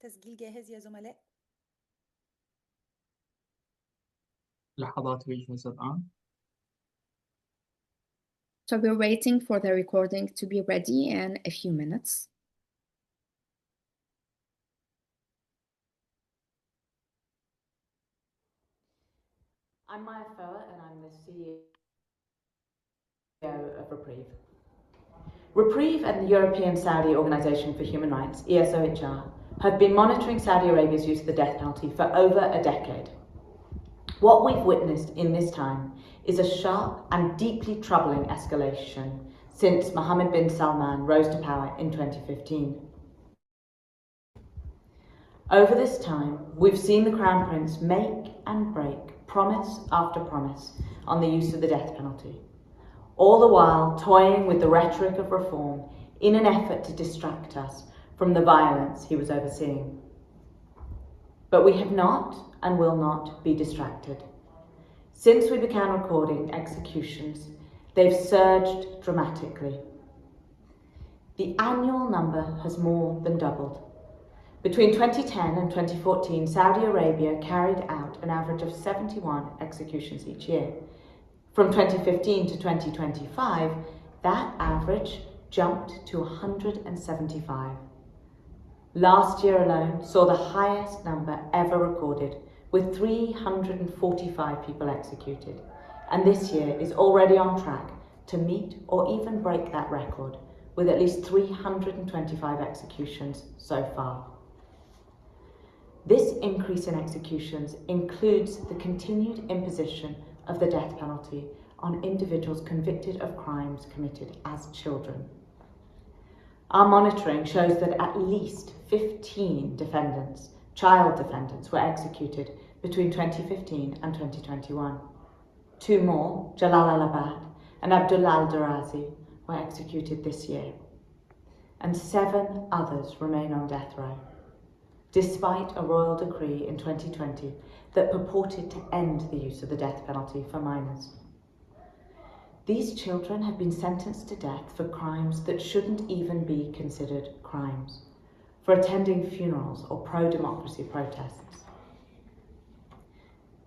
تسجيل جاهز يا زملاء؟ لحظات ويجهز الآن. So we're waiting for the recording to be ready in a few minutes. I'm Maya Feller and I'm the CEO of Reprieve. Reprieve and the European Saudi Organization for Human Rights, ESOHR, have been monitoring Saudi Arabia's use of the death penalty for over a decade. What we've witnessed in this time is a sharp and deeply troubling escalation since Mohammed bin Salman rose to power in 2015. Over this time, we've seen the Crown Prince make and break promise after promise on the use of the death penalty, all the while toying with the rhetoric of reform in an effort to distract us from the violence he was overseeing. But we have not and will not be distracted. Since we began recording executions, they've surged dramatically. The annual number has more than doubled. Between 2010 and 2014, Saudi Arabia carried out an average of 71 executions each year. From 2015 to 2025, that average jumped to 175. Last year alone saw the highest number ever recorded, with 345 people executed, and this year is already on track to meet or even break that record, with at least 325 executions so far. This increase in executions includes the continued imposition of the death penalty on individuals convicted of crimes committed as children. Our monitoring shows that at least 15 defendants, child defendants, were executed between 2015 and 2021. Two more, Jalal al-Abad and Abdullah al-Darazi, were executed this year, and 7 others remain on death row, despite a royal decree in 2020 that purported to end the use of the death penalty for minors. These children have been sentenced to death for crimes that shouldn't even be considered crimes, for attending funerals or pro-democracy protests.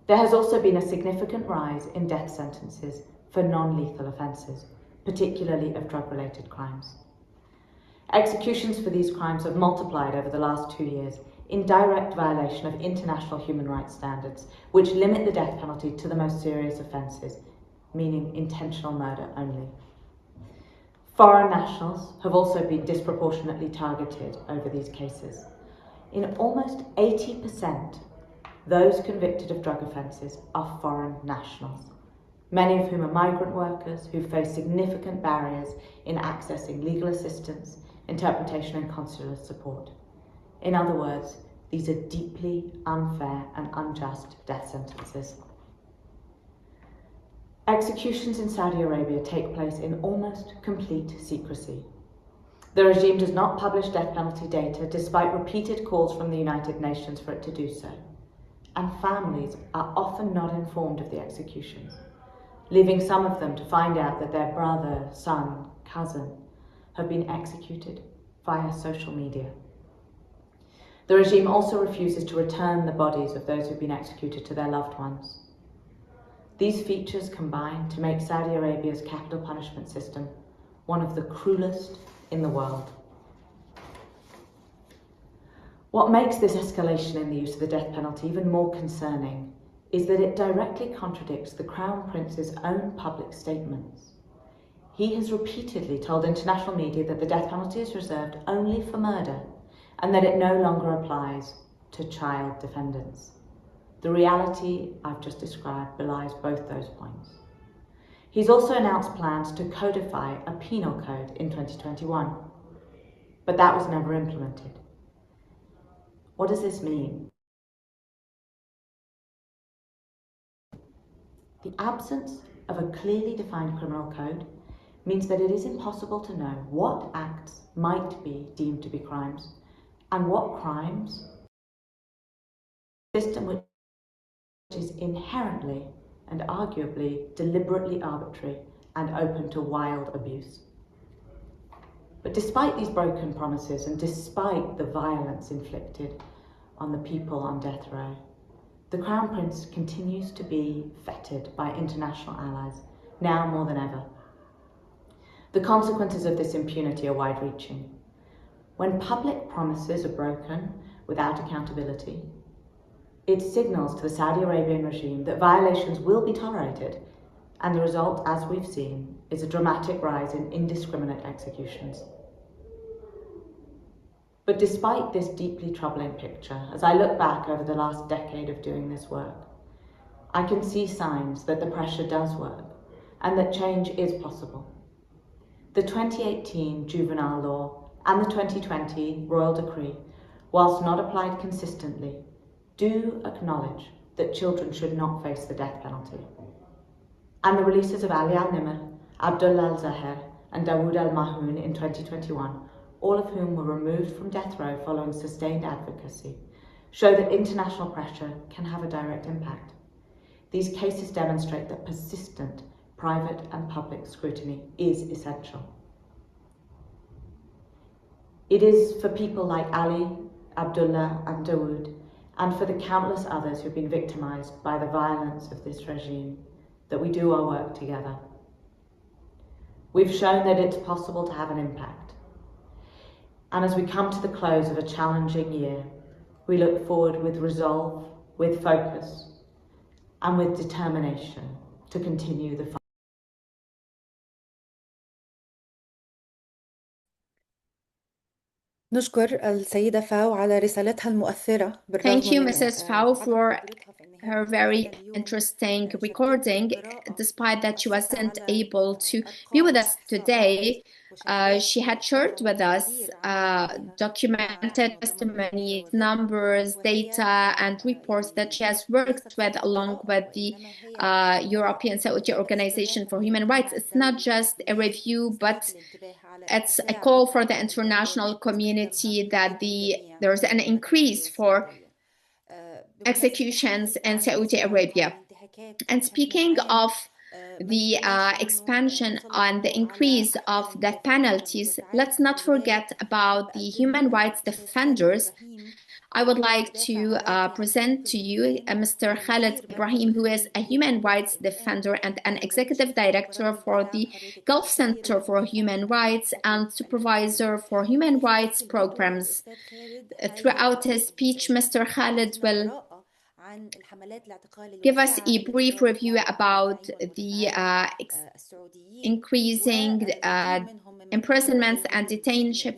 There has also been a significant rise in death sentences for non-lethal offences, particularly of drug-related crimes. Executions for these crimes have multiplied over the last 2 years in direct violation of international human rights standards, which limit the death penalty to the most serious offences, meaning intentional murder only. Foreign nationals have also been disproportionately targeted over these cases. In almost 80%, those convicted of drug offences are foreign nationals, many of whom are migrant workers who face significant barriers in accessing legal assistance, interpretation and consular support. In other words, these are deeply unfair and unjust death sentences. Executions in Saudi Arabia take place in almost complete secrecy. The regime does not publish death penalty data despite repeated calls from the United Nations for it to do so, and families are often not informed of the executions, leaving some of them to find out that their brother, son, cousin have been executed via social media. The regime also refuses to return the bodies of those who've been executed to their loved ones. These features combine to make Saudi Arabia's capital punishment system one of the cruelest in the world. What makes this escalation in the use of the death penalty even more concerning is that it directly contradicts the Crown Prince's own public statements. He has repeatedly told international media that the death penalty is reserved only for murder and that it no longer applies to child defendants. The reality I've just described belies both those points. He's also announced plans to codify a penal code in 2021, but that was never implemented. What does this mean? The absence of a clearly defined criminal code means that it is impossible to know what acts might be deemed to be crimes and what crimes a system which is inherently and arguably deliberately arbitrary and open to wild abuse. But despite these broken promises and despite the violence inflicted on the people on death row, the Crown Prince continues to be feted by international allies, now more than ever. The consequences of this impunity are wide-reaching. When public promises are broken without accountability, it signals to the Saudi Arabian regime that violations will be tolerated, and the result, as we've seen, is a dramatic rise in indiscriminate executions. But despite this deeply troubling picture, as I look back over the last decade of doing this work, I can see signs that the pressure does work and that change is possible. The 2018 juvenile law and the 2020 royal decree, whilst not applied consistently, do acknowledge that children should not face the death penalty. And the releases of Ali al-Nimr, Abdullah al-Zahir and Dawood al-Mahoun in 2021, all of whom were removed from death row following sustained advocacy, show that international pressure can have a direct impact. These cases demonstrate that persistent private and public scrutiny is essential. It is for people like Ali, Abdullah and Dawood, and for the countless others who've been victimised by the violence of this regime, that we do our work together. We've shown that it's possible to have an impact. And as we come to the close of a challenging year, we look forward with resolve, with focus, and with determination to continue the fight. نشكر السيدة فاو على رسالتها المؤثرة بالرغم Thank you, من Mrs. Fau, for her very interesting recording. Despite that she wasn't able to be with us today, she had shared with us documented testimonies, numbers, data, and reports that she has worked with along with the European Saudi Organization for Human Rights. It's not just a review, but it's a call for the international community that there's an increase for executions in Saudi Arabia. And speaking of the expansion and the increase of death penalties, let's not forget about the human rights defenders. I would like to present to you Mr. Khalid Ibrahim, who is a human rights defender and an executive director for the Gulf Center for Human Rights and supervisor for human rights programs. Throughout his speech, Mr. Khalid will give us a brief review about the increasing imprisonments and detention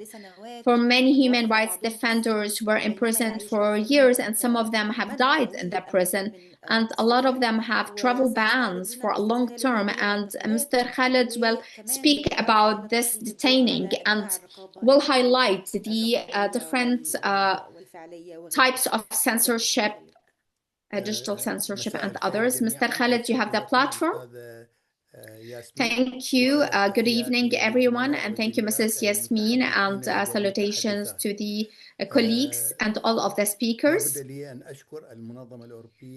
for many human rights defenders who were imprisoned for years, and some of them have died in the prison, and a lot of them have travel bans for a long term. And Mr. Khalid will speak about this detaining and will highlight the different types of censorship, digital censorship and others. Mr. Khalid, you have the platform. Thank you. Good evening, everyone, and thank you, Mrs. Yasmin, and salutations to the colleagues and all of the speakers.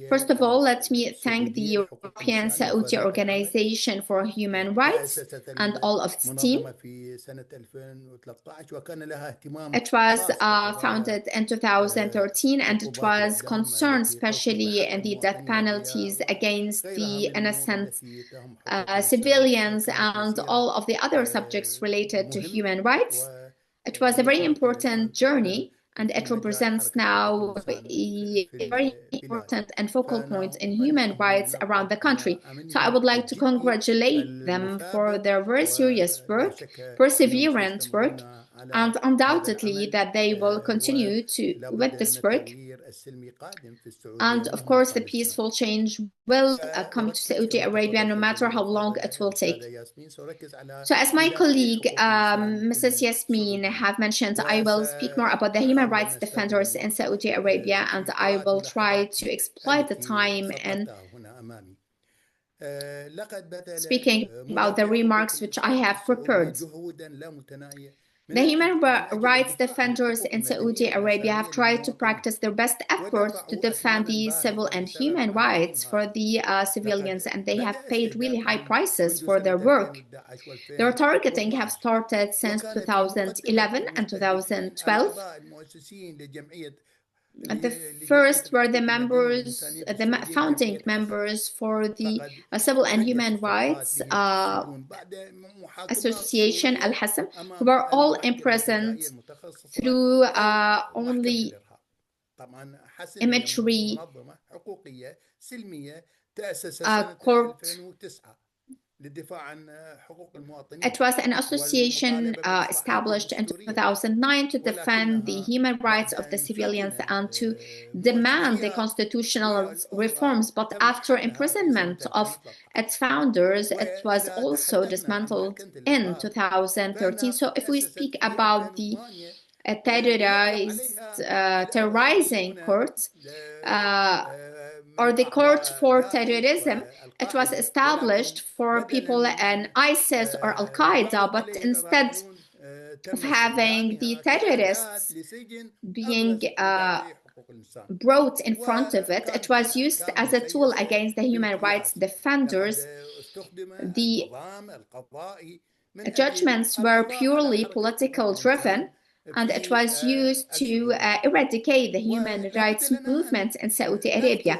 First of all, let me thank the European Saudi Organization for Human Rights and all of its team. It was founded in 2013, and it was concerned especially in the death penalties against the innocent civilians and all of the other subjects related to human rights. It was a very important journey, and it represents now a very important and focal point in human rights around the country. So I would like to congratulate them for their very serious work, perseverant work, and undoubtedly that they will continue with this work. And of course, the peaceful change will come to Saudi Arabia no matter how long it will take. So as my colleague, Mrs. Yasmin, have mentioned, I will speak more about the human rights defenders in Saudi Arabia, and I will try to exploit the time and speaking about the remarks which I have prepared. The human rights defenders in Saudi Arabia have tried to practice their best efforts to defend the civil and human rights for the civilians, and they have paid really high prices for their work. Their targeting have started since 2011 and 2012. The first were the members, the founding members for the Civil and Human Rights Association, Al-Hasm, who were all imprisoned through only imagery, court. It was an association established in 2009 to defend the human rights of the civilians and to demand the constitutional reforms. But after imprisonment of its founders, it was also dismantled in 2013. So if we speak about the terrorizing court, or the court for terrorism, it was established for people in ISIS or Al-Qaeda, but instead of having the terrorists being brought in front of it, it was used as a tool against the human rights defenders. The judgments were purely political driven, and it was used to eradicate the human rights movement in Saudi Arabia.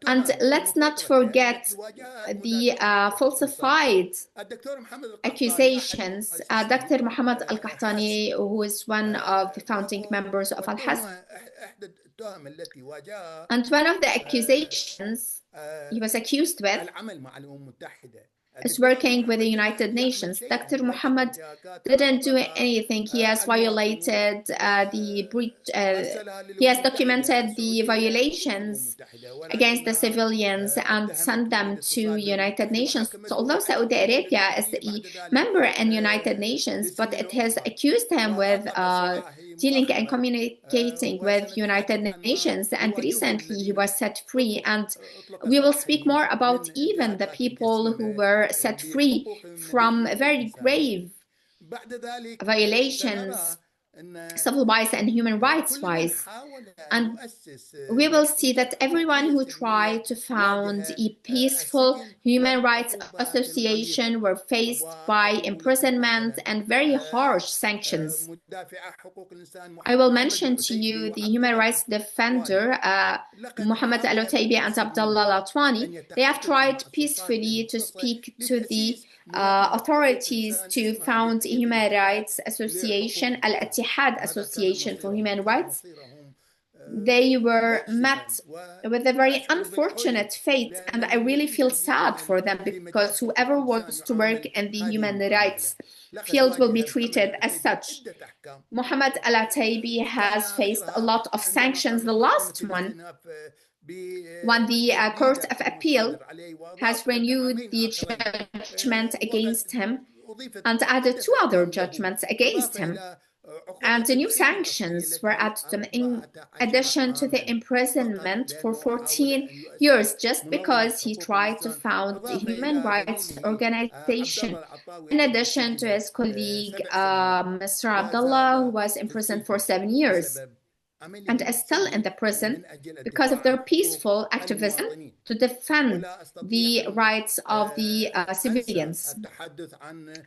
And let's not forget the falsified accusations. Dr. Muhammad Al-Qahtani, who is one of the founding members of Al-Hasm, and one of the accusations he was accused with is working with the United Nations. Dr. Muhammad didn't do anything. He has violated the breach. He has documented the violations against the civilians and sent them to United Nations. So although Saudi Arabia is a member in United Nations, but it has accused him with dealing and communicating with United Nations, and recently he was set free. And we will speak more about even the people who were set free from very grave violations, civil rights and human rights wise. And we will see that everyone who tried to found a peaceful human rights association were faced by imprisonment and very harsh sanctions. I will mention to you the human rights defender Muhammad Al-Otaibi and Abdullah Latwani. They have tried peacefully to speak to the authorities to found a human rights association, Al-Ittihad Association for Human Rights. They were met with a very unfortunate fate, and I really feel sad for them, because whoever wants to work in the human rights field will be treated as such. Muhammad Al-Otaibi has faced a lot of sanctions. The last one, when the Court of Appeal has renewed the judgment against him and added 2 other judgments against him, and the new sanctions were added to him in addition to the imprisonment for 14 years just because he tried to found a human rights organization, in addition to his colleague Mr. Abdullah, who was imprisoned for 7 years and is still in the prison because of their peaceful activism to defend the rights of the civilians.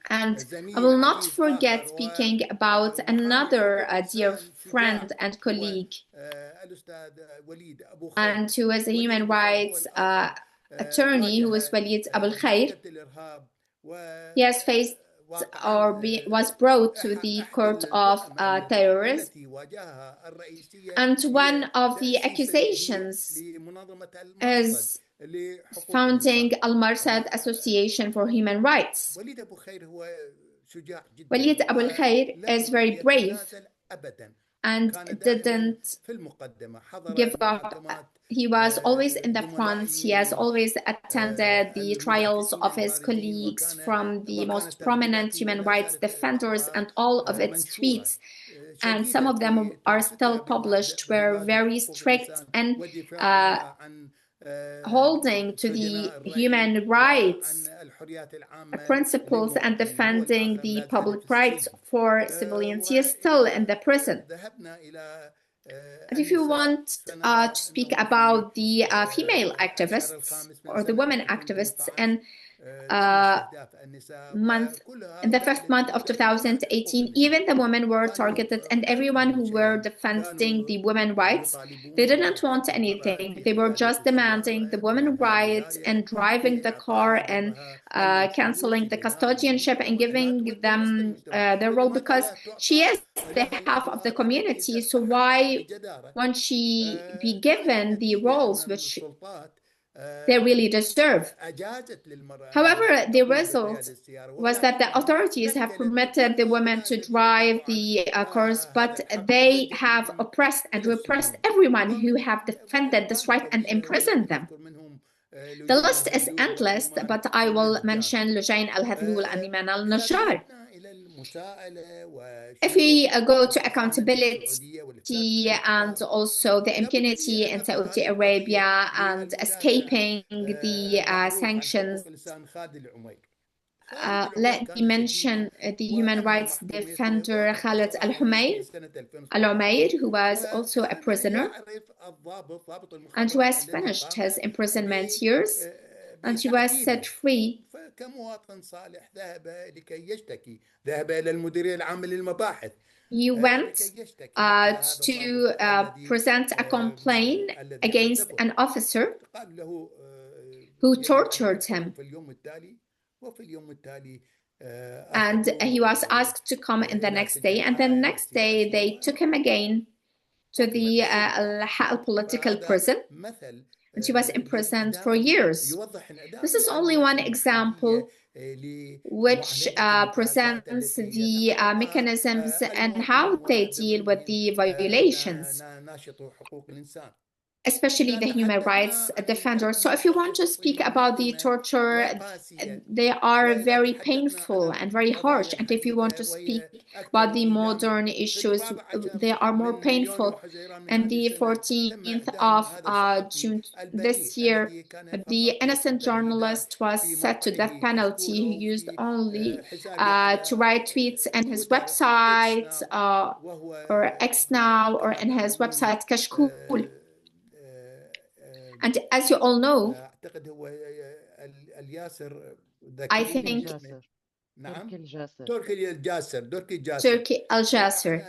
And I will not forget speaking about another dear friend and colleague, and who is a human rights attorney, who is Walid Abul Khair. He has faced or was brought to the court of terrorism, and one of the accusations is founding Al-Marsad Association for Human Rights. Walid Abul Khair is very brave and didn't give up. He was always in the front. He has always attended the trials of his colleagues from the most prominent human rights defenders, and all of its tweets, and some of them are still published, were very strict and holding to the human rights principles and defending the public rights for civilians. He is still in the prison. And if you want to speak about the female activists or the women activists, and in the fifth month of 2018, even the women were targeted, and everyone who were defending the women rights, they didn't want anything. They were just demanding the women rights and driving the car and canceling the custodianship and giving them their role, because she is the half of the community. So why won't she be given the roles which they really deserve? However, the result was that the authorities have permitted the women to drive the cars, but they have oppressed and repressed everyone who have defended this right and imprisoned them. The list is endless, but I will mention Lujain al-Hadlul and Iman al-Najjar. If we go to accountability and also the impunity in Saudi Arabia and escaping the sanctions, let me mention the human rights defender Khalid al-Umayr, who was also a prisoner and who has finished his imprisonment years, and he was set free. He went to present a complaint against an officer who tortured him. And he was asked to come in the next day, and the next day they took him again to the Al political prison, and he was imprisoned for years. This is only one example which presents the mechanisms and how they deal with the violations, especially the human rights defenders. So if you want to speak about the torture, they are very painful and very harsh. And if you want to speak about the modern issues, they are more painful. And the 14th of June this year, the innocent journalist was set to death penalty. He used only to write tweets in his website or X now, or in his website Kashkul. And as you all know, I think Turkey al-Jasser.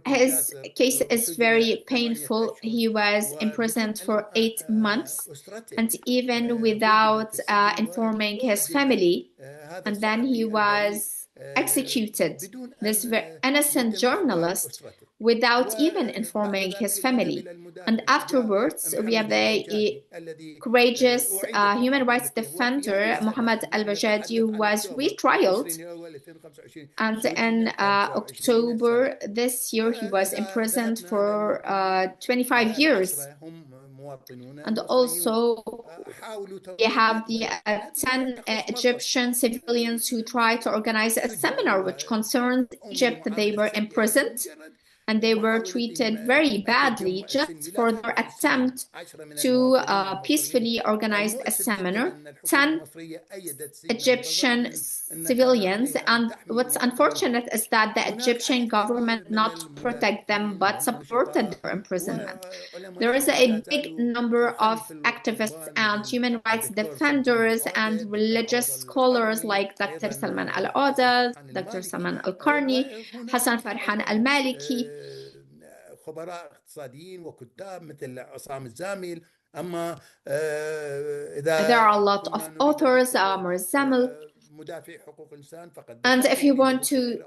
His case is very painful. He was imprisoned for 8 months, and even without informing his family, and then he was executed. This innocent journalist, without even informing his family. And afterwards, we have the courageous human rights defender, Mohammed al-Bajadi, who was retrialed. And in October this year, he was imprisoned for 25 years. And also, we have the 10 Egyptian civilians who tried to organize a seminar which concerned Egypt. They were imprisoned and they were treated very badly just for their attempt to peacefully organize a seminar. 10 Egyptian civilians, and what's unfortunate is that the Egyptian government not protect them but supported their imprisonment. There is a big number of activists and human rights defenders and religious scholars like Dr. Salman al-Odal, Dr. Salman al-Karni, Hassan Farhan al-Maliki. خبراء اقتصاديين وكتاب مثل عصام الزامل. أما إذا there are a lot of authors, Amr Zamil. And if you want to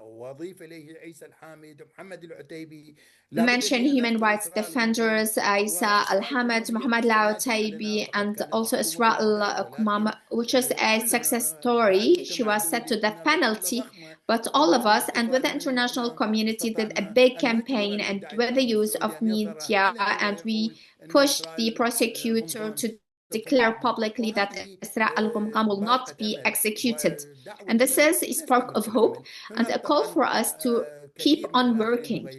mention human rights defenders, Isa Al-Hamid, Muhammad Al-Utaibi, and also Israel Kumam, which is a success story. She was set to death penalty, but all of us and with the international community did a big campaign and with the use of media, and we pushed the prosecutor to declare publicly that Isra al-Qumqam will not be executed. And this is a spark of hope and a call for us to keep on working.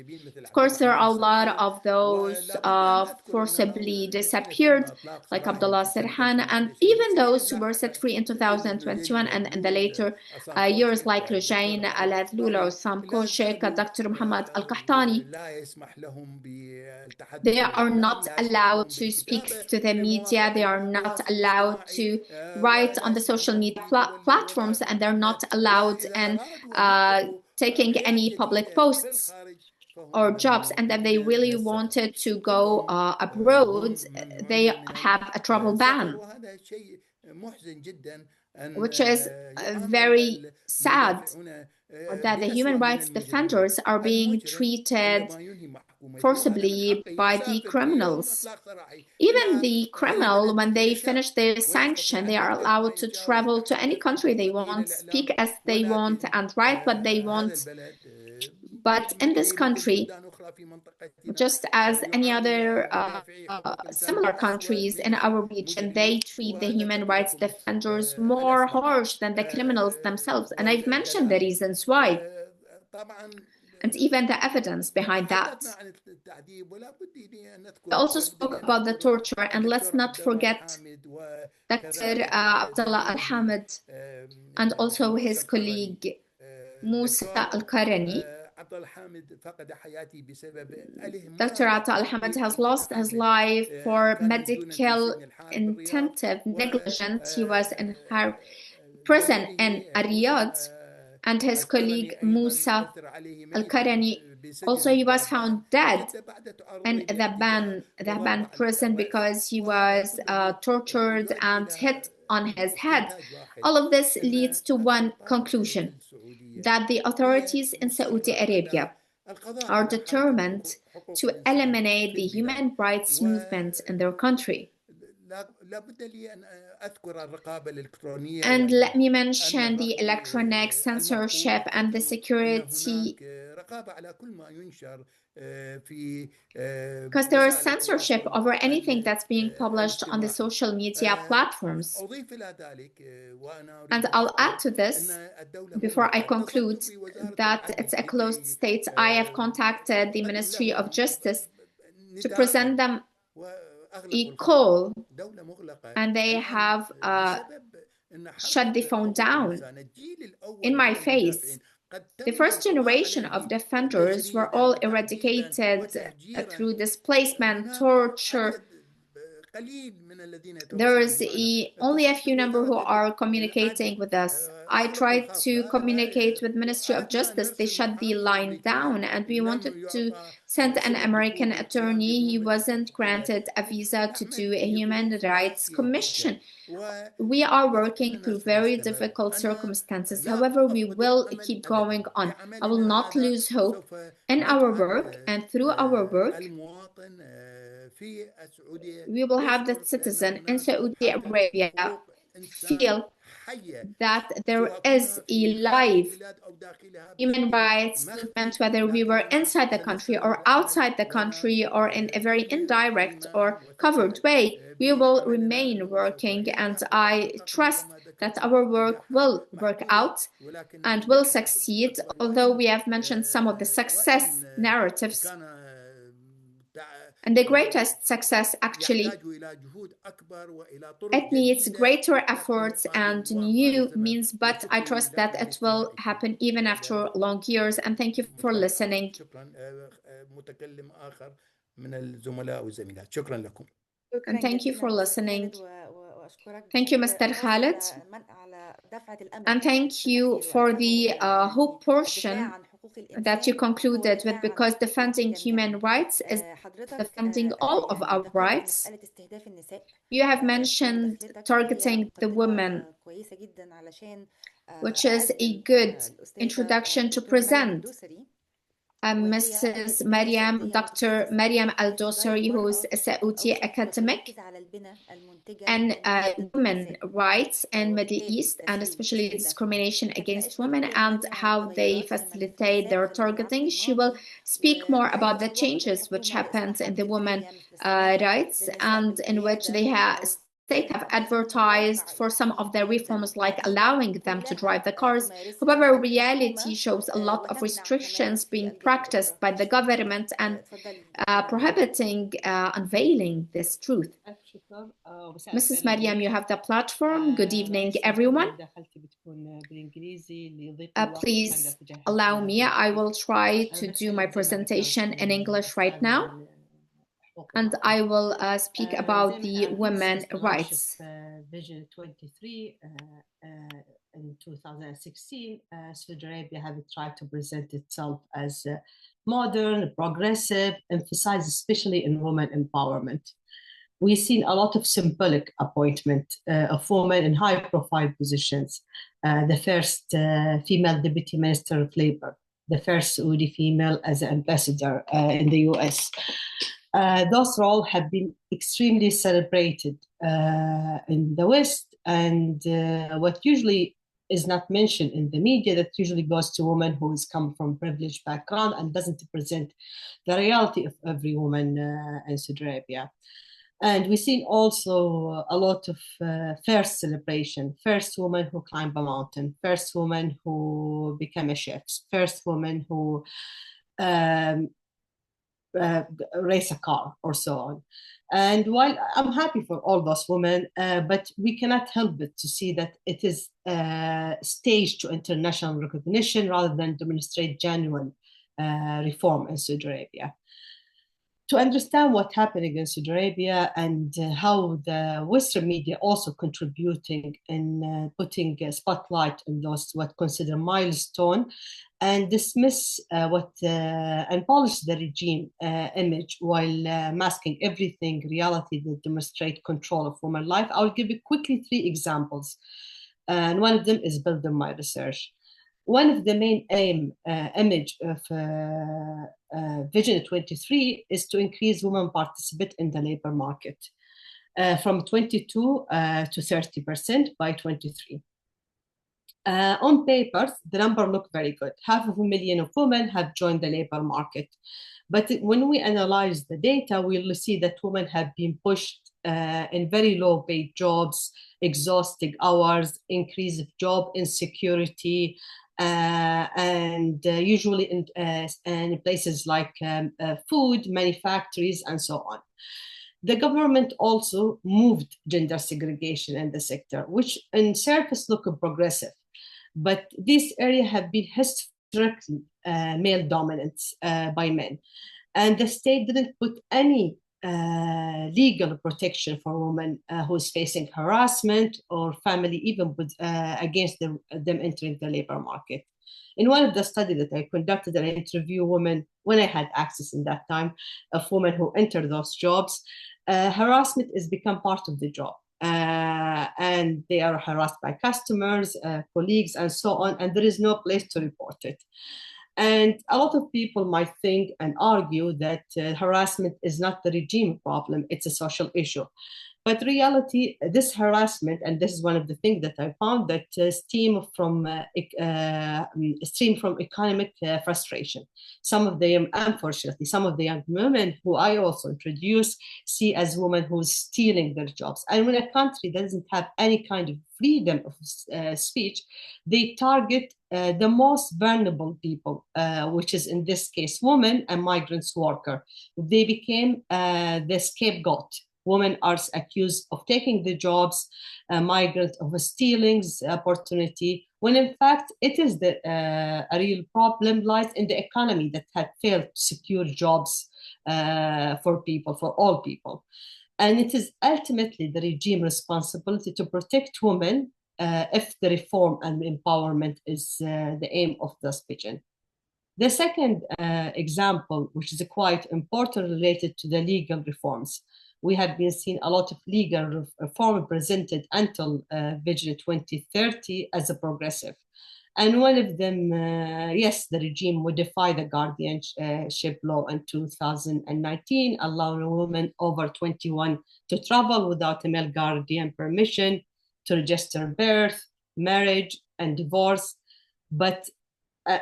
Of course, there are a lot of those forcibly disappeared, like Abdullah Sirhan, and even those who were set free in 2021 and in the later years, like Lujain Al-Adlul or Sam Koshek, Dr. Muhammad Al-Qahtani. They are not allowed to speak to the media. They are not allowed to write on the social media platforms, and they're not allowed in taking any public posts or jobs. And if they really wanted to go abroad, they have a travel ban, which is very sad that the human rights defenders are being treated forcibly by the criminals. Even the criminal, when they finish their sanction, they are allowed to travel to any country they want, speak as they want, and write what they want. But in this country, just as any other similar countries in our region, they treat the human rights defenders more harsh than the criminals themselves. And I've mentioned the reasons why, and even the evidence behind that. We also spoke about the torture, and let's not forget Dr. Abdullah Al-Hamid and also his colleague Musa Al-Karani. Dr. Atta Al-Hamid has lost his life for medical intensive negligence. He was in her prison in Riyadh, and his colleague Musa Al-Karani also, he was found dead in the ban prison because he was tortured and hit on his head. All of this leads to one conclusion, that the authorities in Saudi Arabia are determined to eliminate the human rights movement in their country. And let me mention the electronic censorship and the security, because there is censorship over anything that's being published on the social media platforms. And I'll add to this, before I conclude, that it's a closed state. I have contacted the Ministry of Justice to present them a call, and they have shut the phone down in my face. The first generation of defenders were all eradicated through displacement, torture. There is only a few number who are communicating with us. I tried to communicate with Ministry of Justice. They shut the line down, and we wanted to send an American attorney. He wasn't granted a visa to do a human rights commission. We are working through very difficult circumstances. However, we will keep going on. I will not lose hope in our work, and through our work, we will have the citizen in Saudi Arabia feel that there is a live human rights movement, whether we were inside the country or outside the country or in a very indirect or covered way. We will remain working, and I trust that our work will work out and will succeed, although we have mentioned some of the success narratives. And the greatest success, actually, it needs greater efforts and new means, but I trust that it will happen even after long years. And thank you for listening. And thank you for listening. Thank you, Mr. Khalid. And thank you for the hope portion that you concluded with, because defending human rights is defending all of our rights. You have mentioned targeting the women, which is a good introduction to present Mrs. Mariam, Dr. Mariam Al-Dosari, who is a Saudi academic and women rights in Middle East, and especially discrimination against women and how they facilitate their targeting. She will speak more about the changes which happened in the women rights and in which they have state have advertised for some of their reforms, like allowing them to drive the cars. However, reality shows a lot of restrictions being practiced by the government and prohibiting unveiling this truth. Mrs. Mariam, you have the platform. Good evening, everyone. Please allow me. I will try to do my presentation in English right now, and I will speak about the women's rights. Vision 23 in 2016, Saudi Arabia have tried to present itself as modern, progressive, emphasize especially in women empowerment. We've seen a lot of symbolic appointment of women in high-profile positions. The first female deputy minister of labor, the first Saudi female as an ambassador in the US. Those roles have been extremely celebrated in the West, and what usually is not mentioned in the media, that usually goes to women who has come from privileged background and doesn't present the reality of every woman in Saudi Arabia. And we've seen also a lot of first celebration, first woman who climbed a mountain, first woman who became a chef, first woman who race a car or so on. And while I'm happy for all those women, but we cannot help but to see that it is staged to international recognition rather than demonstrate genuine reform in Saudi Arabia. To understand what's happening in Saudi Arabia and how the Western media also contributing in putting a spotlight on those what consider milestone and dismiss and polish the regime image while masking everything reality that demonstrate control of women life. I'll give you quickly 3 examples, and one of them is built on my research. One of the main image of Vision 23 is to increase women participate in the labor market from 22 to 30% by 23. On paper, the number look very good. 500,000 of women have joined the labor market. But when we analyze the data, we'll see that women have been pushed in very low paid jobs, exhausting hours, increase of job insecurity, and usually in places like food, manufacturers, and so on. The government also moved gender segregation in the sector, which in surface look progressive. But these areas have been historically male dominant by men. And the state didn't put any legal protection for women who is facing harassment or family even against them entering the labor market. In one of the studies that I conducted, I interviewed women when I had access in that time of women who entered those jobs. Harassment has become part of the job. And they are harassed by customers, colleagues, and so on, and there is no place to report it. And a lot of people might think and argue that harassment is not the regime problem, it's a social issue. But reality, this harassment, and this is one of the things that I found, that stem from economic frustration. Some of them, unfortunately, some of the young women who I also introduce see as women who's stealing their jobs. And when a country doesn't have any kind of freedom of speech, they target the most vulnerable people, which is in this case women and migrants worker. They became the scapegoat. Women are accused of taking the jobs, migrants of stealing opportunity, when in fact it is a real problem lies in the economy that had failed to secure jobs for people, for all people. And it is ultimately the regime responsibility to protect women if the reform and empowerment is the aim of this vision. The second example, which is quite important related to the legal reforms, we have been seeing a lot of legal reform presented until Vision 2030 as a progressive. And one of them, yes, the regime modified the guardianship law in 2019, allowing women over 21 to travel without a male guardian permission, to register birth, marriage, and divorce. But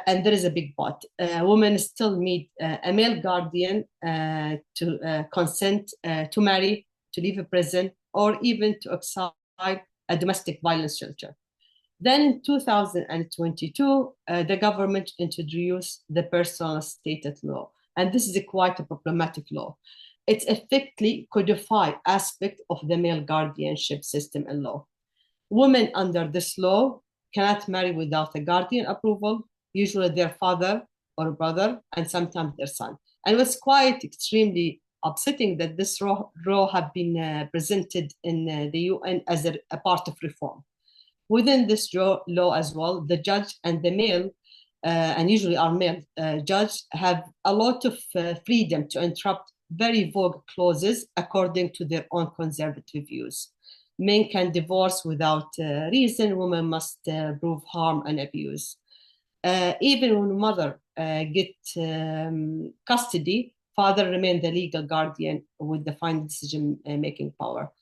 and there is a big but. Women still need a male guardian to consent to marry, to leave a prison, or even to exile a domestic violence shelter. Then in 2022, the government introduced the personal status law. And this is quite a problematic law. It effectively codifies aspects of the male guardianship system and law. Women under this law cannot marry without a guardian approval, usually their father or brother, and sometimes their son. And it was quite extremely upsetting that this law have been presented in the UN as a part of reform. Within this law as well, the judge and the male, and usually our male judge, have a lot of freedom to interrupt very vague clauses according to their own conservative views. Men can divorce without reason, women must prove harm and abuse. Even when mother get custody, father remain the legal guardian with the final decision-making power.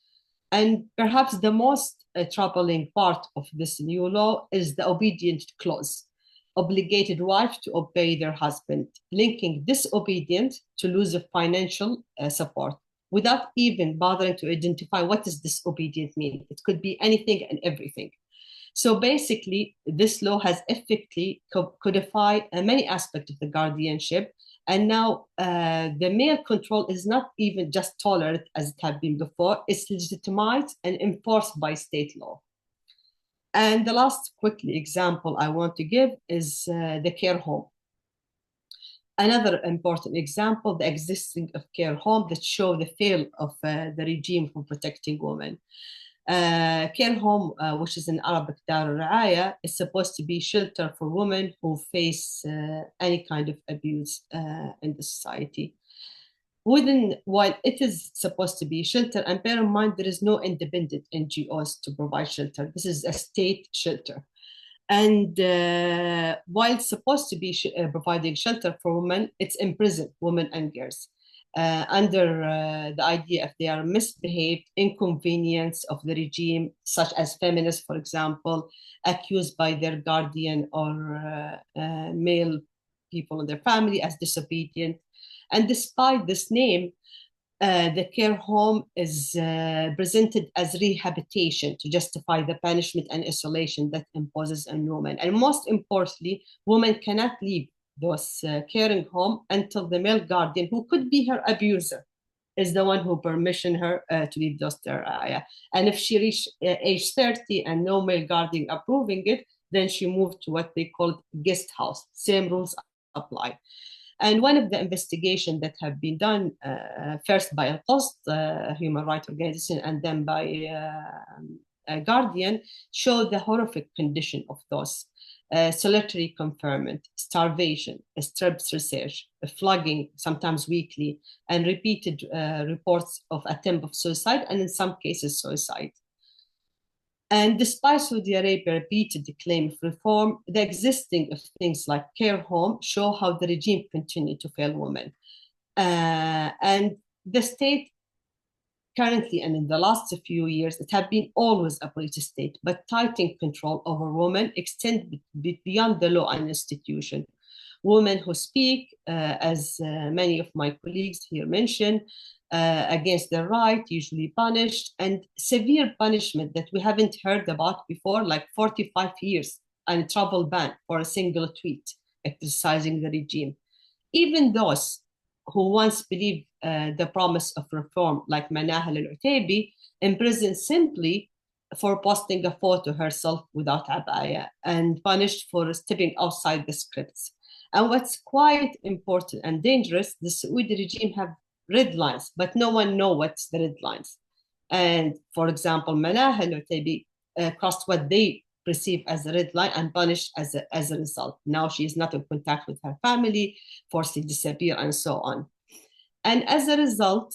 And perhaps the most troubling part of this new law is the obedient clause, obligated wife to obey their husband, linking disobedient to lose of financial support without even bothering to identify what does disobedient mean. It could be anything and everything. So basically, this law has effectively codified many aspects of the guardianship. And now the male control is not even just tolerant as it had been before, it's legitimized and enforced by state law. And the last quickly example I want to give is the care home. Another important example, the existing of care home that show the fail of the regime for protecting women. Care home, which is in Arabic Dar al-Riaya, is supposed to be shelter for women who face any kind of abuse in the society. While it is supposed to be shelter, and bear in mind there is no independent NGOs to provide shelter. This is a state shelter. And while it's supposed to be providing shelter for women, it's imprisoned women and girls. Under the idea if they are misbehaved, inconvenience of the regime, such as feminists, for example, accused by their guardian or male people in their family as disobedient. And despite this name, the care home is presented as rehabilitation to justify the punishment and isolation that imposes on women. And most importantly, women cannot leave those caring home until the male guardian, who could be her abuser, is the one who permission her to leave those area. And if she reached age 30 and no male guardian approving it, then she moved to what they call guest house. Same rules apply. And one of the investigations that have been done first by Al-Qost, human rights organization, and then by Guardian, showed the horrific condition of those. Solitary confinement, starvation, strips research, flogging, sometimes weekly, and repeated reports of attempt of suicide, and in some cases suicide. And despite Saudi Arabia repeated the claim of reform, the existing of things like care home show how the regime continued to fail women. And the state currently and in the last few years, it has been always a police state, but tightening control over women extend beyond the law and institution. Women who speak, as many of my colleagues here mentioned, against their right, usually punished, and severe punishment that we haven't heard about before, like 45 years and travel ban for a single tweet criticizing the regime. Even those who once believed the promise of reform, like Manahal al-Utaibi, imprisoned simply for posting a photo herself without abaya and punished for stepping outside the scripts. And what's quite important and dangerous, the Saudi regime have red lines, but no one knows what's the red lines. And for example, Manahal al-Utaibi crossed what they perceive as a red line and punished as a result. Now she is not in contact with her family, forced to disappear, and so on. And as a result,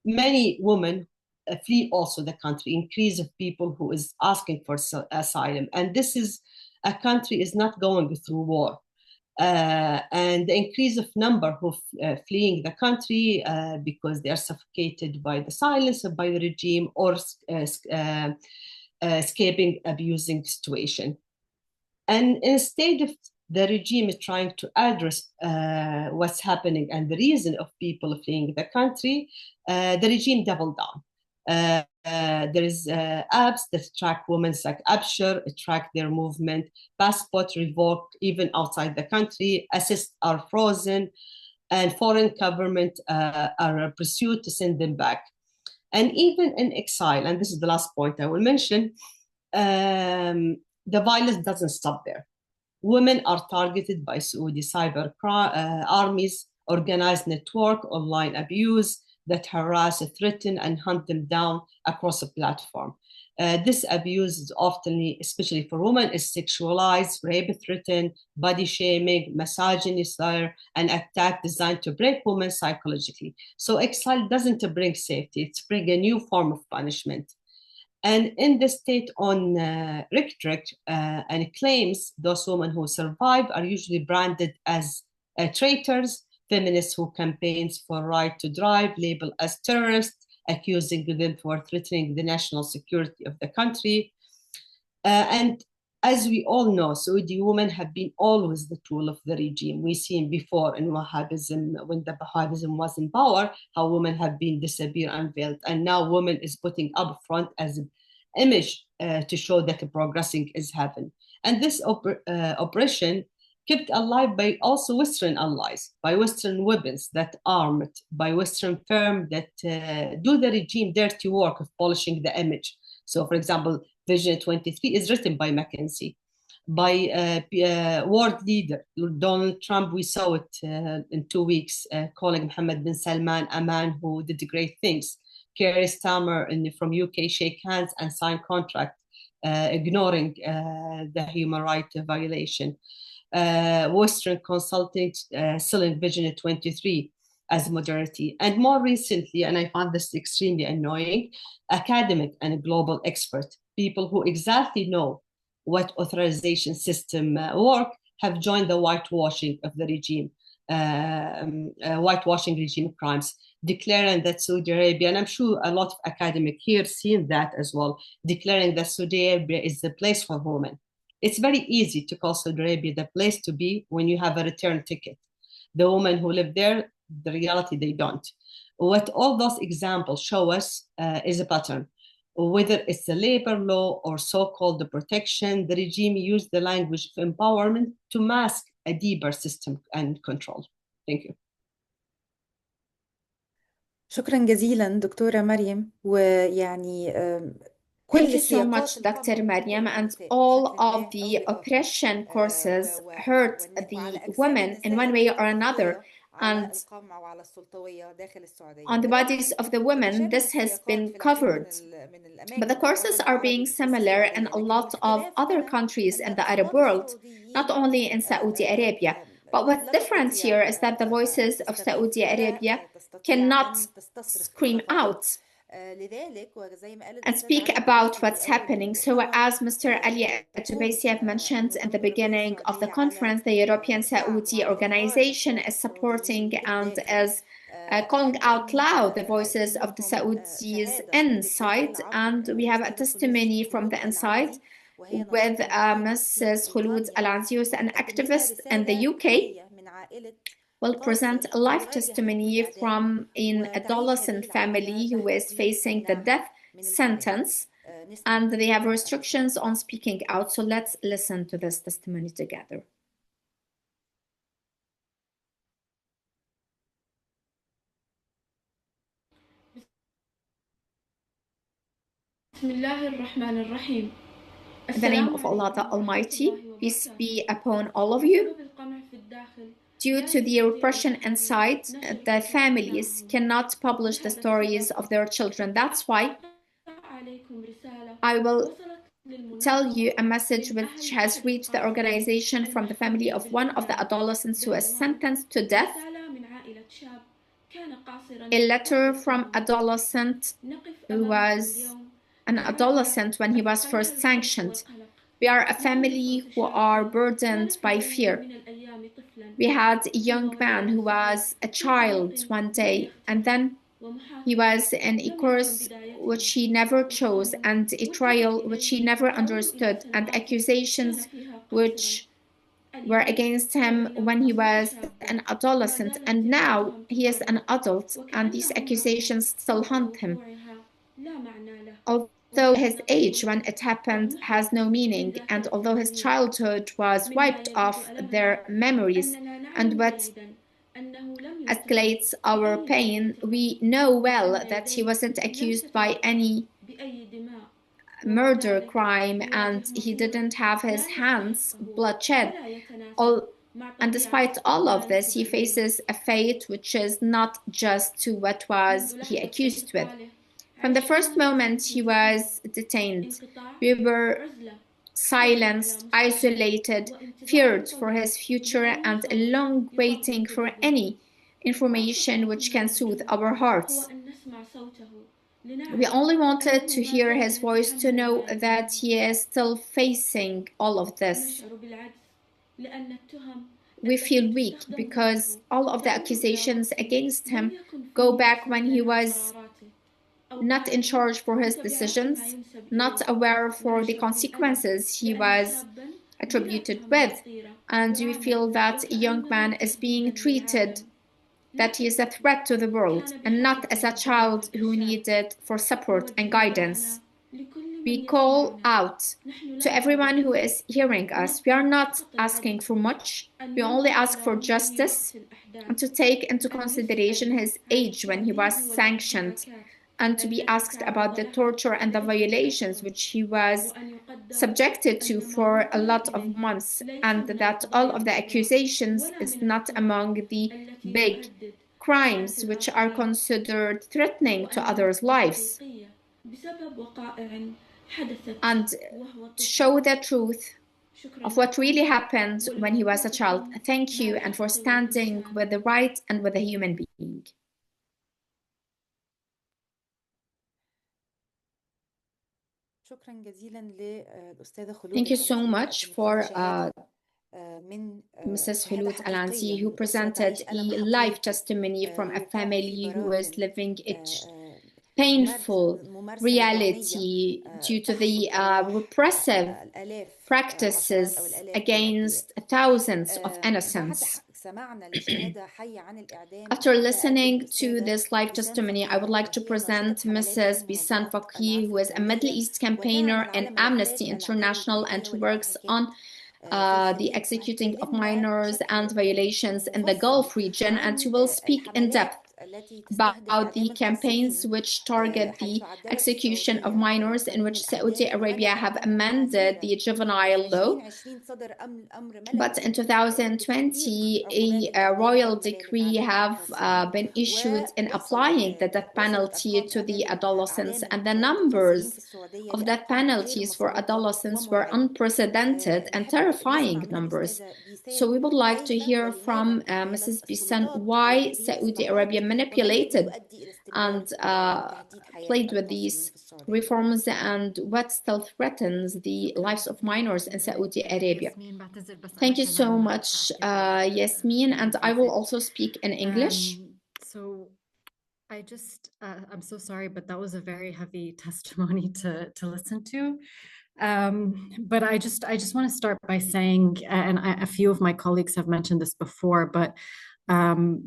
many women flee also the country, increase of people who is asking for asylum. And this is a country is not going through war. And the increase of number who fleeing the country because they are suffocated by the silence of by the regime or escaping abusing situation. And instead of the regime is trying to address what's happening and the reason of people fleeing the country, the regime doubled down. There is apps that track women's like Abshur, track their movement, passport revoked even outside the country, assists are frozen, and foreign government are pursued to send them back. And even in exile, and this is the last point I will mention, the violence doesn't stop there. Women are targeted by Saudi cyber armies, organized network, online abuse that harass, threaten, and hunt them down across a platform. This abuse is often, especially for women, is sexualized, rape threatened, body shaming, misogyny, slur, and attack designed to break women psychologically. So exile doesn't bring safety, it's bring a new form of punishment. And in the state on rhetoric and claims, those women who survive are usually branded as traitors, feminists who campaigns for right to drive, labeled as terrorists, accusing them for threatening the national security of the country. And as we all know, Saudi women have been always the tool of the regime. We've seen before in Wahhabism, when the Wahhabism was in power, how women have been disappeared and veiled. And now women is putting up front as an image to show that progressing is happening. And this oppression kept alive by also Western allies, by Western weapons that armed, by Western firms that do the regime dirty work of polishing the image. So, for example, Vision 23 is written by McKinsey, by world leader Donald Trump. We saw it in 2 weeks, calling Mohammed bin Salman a man who did great things. Keir Starmer from UK shake hands and sign contract, ignoring the human rights violation. Western consulting selling Vision 23 as modernity. And more recently, and I found this extremely annoying, academic and global experts, people who exactly know what authorization system work, have joined the whitewashing of the regime, whitewashing regime crimes, declaring that Saudi Arabia, and I'm sure a lot of academics here seen that as well, declaring that Saudi Arabia is the place for women. It's very easy to call Saudi Arabia the place to be when you have a return ticket. The women who live there, the reality, they don't. What all those examples show us is a pattern. Whether it's the labor law or so-called protection, the regime used the language of empowerment to mask a deeper system and control. Thank you. شكرا جزيلا دكتورة مريم. ويعني Thank you so much, Dr. Mariam, and all of the oppression courses hurt the women in one way or another. And on the bodies of the women, this has been covered. But the courses are being similar in a lot of other countries in the Arab world, not only in Saudi Arabia. But what's different here is that the voices of Saudi Arabia cannot scream out and speak about what's happening. So as Mr. Ali Jubaisi mentioned in the beginning of the conference, the European Saudi organization is supporting and is calling out loud the voices of the Saudis inside. And we have a testimony from the inside with Mrs. Khulud Al-Aziz, an activist in the UK, will present a live testimony from an adolescent family who is facing the death sentence, and they have restrictions on speaking out. So let's listen to this testimony together. In the name of Allah the Almighty, peace be upon all of you. Due to the repression inside, the families cannot publish the stories of their children. That's why I will tell you a message which has reached the organization from the family of one of the adolescents who was sentenced to death. A letter from adolescent who was an adolescent when he was first sanctioned. We are a family who are burdened by fear. We had a young man who was a child one day, and then he was in a course which he never chose, and a trial which he never understood, and accusations which were against him when he was an adolescent, and now he is an adult, and these accusations still haunt him. Although his age when it happened has no meaning, and although his childhood was wiped off their memories, and what escalates our pain, we know well that he wasn't accused by any murder crime, and he didn't have his hands bloodshed. And despite all of this, he faces a fate which is not just to what was he accused with. From the first moment he was detained, we were silenced, isolated, feared for his future, and long waiting for any information which can soothe our hearts. We only wanted to hear his voice, to know that he is still facing all of this. We feel weak because all of the accusations against him go back when he was not in charge for his decisions, not aware for the consequences he was attributed with. And we feel that a young man is being treated that he is a threat to the world and not as a child who needed for support and guidance. We call out to everyone who is hearing us. We are not asking for much. We only ask for justice and to take into consideration his age when he was sanctioned, and to be asked about the torture and the violations which he was subjected to for a lot of months, and that all of the accusations is not among the big crimes which are considered threatening to others' lives. And to show the truth of what really happened when he was a child. Thank you, and for standing with the right and with a human being. شكرا جزيلا للأستاذة خلود. Thank you so much for Mrs. Khulud Alanzi, who presented a life testimony from a family who is living its painful reality due to the repressive practices against thousands of innocents. After listening to this live testimony, I would like to present Mrs. Bisan Faqih, who is a Middle East campaigner in Amnesty International and who works on the executing of minors and violations in the Gulf region, and who will speak in depth about the campaigns which target the execution of minors, in which Saudi Arabia have amended the juvenile law. But in 2020, a royal decree have been issued in applying the death penalty to the adolescents, and the numbers of death penalties for adolescents were unprecedented and terrifying numbers. So we would like to hear from Mrs. Bisan why Saudi Arabia manipulated and played with these reforms, and what still threatens the lives of minors in Saudi Arabia. Thank you so much, Yasmin, and I will also speak in English. So I'm so sorry, but that was a very heavy testimony to listen to. But I just want to start by saying, and a few of my colleagues have mentioned this before, but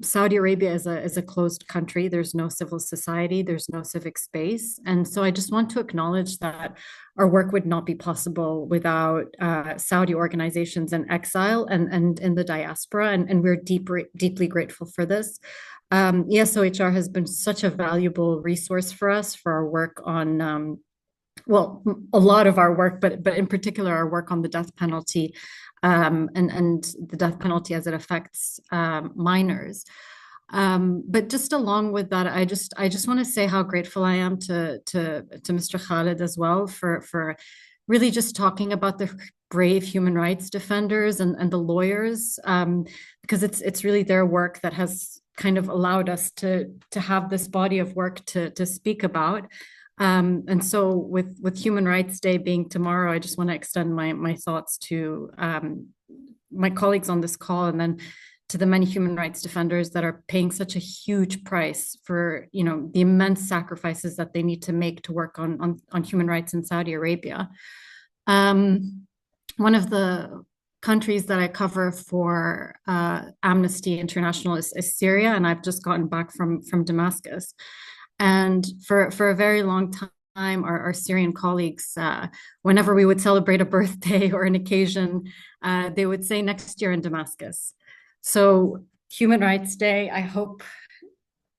Saudi Arabia is a closed country. There's no civil society, there's no civic space. And so I just want to acknowledge that our work would not be possible without Saudi organizations in exile and in the diaspora. And we're deeply grateful for this. ESOHR has been such a valuable resource for us for our work on well, a lot of our work, but in particular our work on the death penalty and the death penalty as it affects minors. But just along with that, I just want to say how grateful I am to Mr. Khalid as well for really just talking about the brave human rights defenders and the lawyers, because it's really their work that has kind of allowed us to have this body of work to speak about. And so with Human Rights Day being tomorrow, I just want to extend my thoughts to my colleagues on this call, and then to the many human rights defenders that are paying such a huge price for, the immense sacrifices that they need to make to work on human rights in Saudi Arabia. One of the countries that I cover for Amnesty International is Syria, and I've just gotten back from Damascus. And for a very long time, our Syrian colleagues, whenever we would celebrate a birthday or an occasion, they would say next year in Damascus. So Human Rights Day, I hope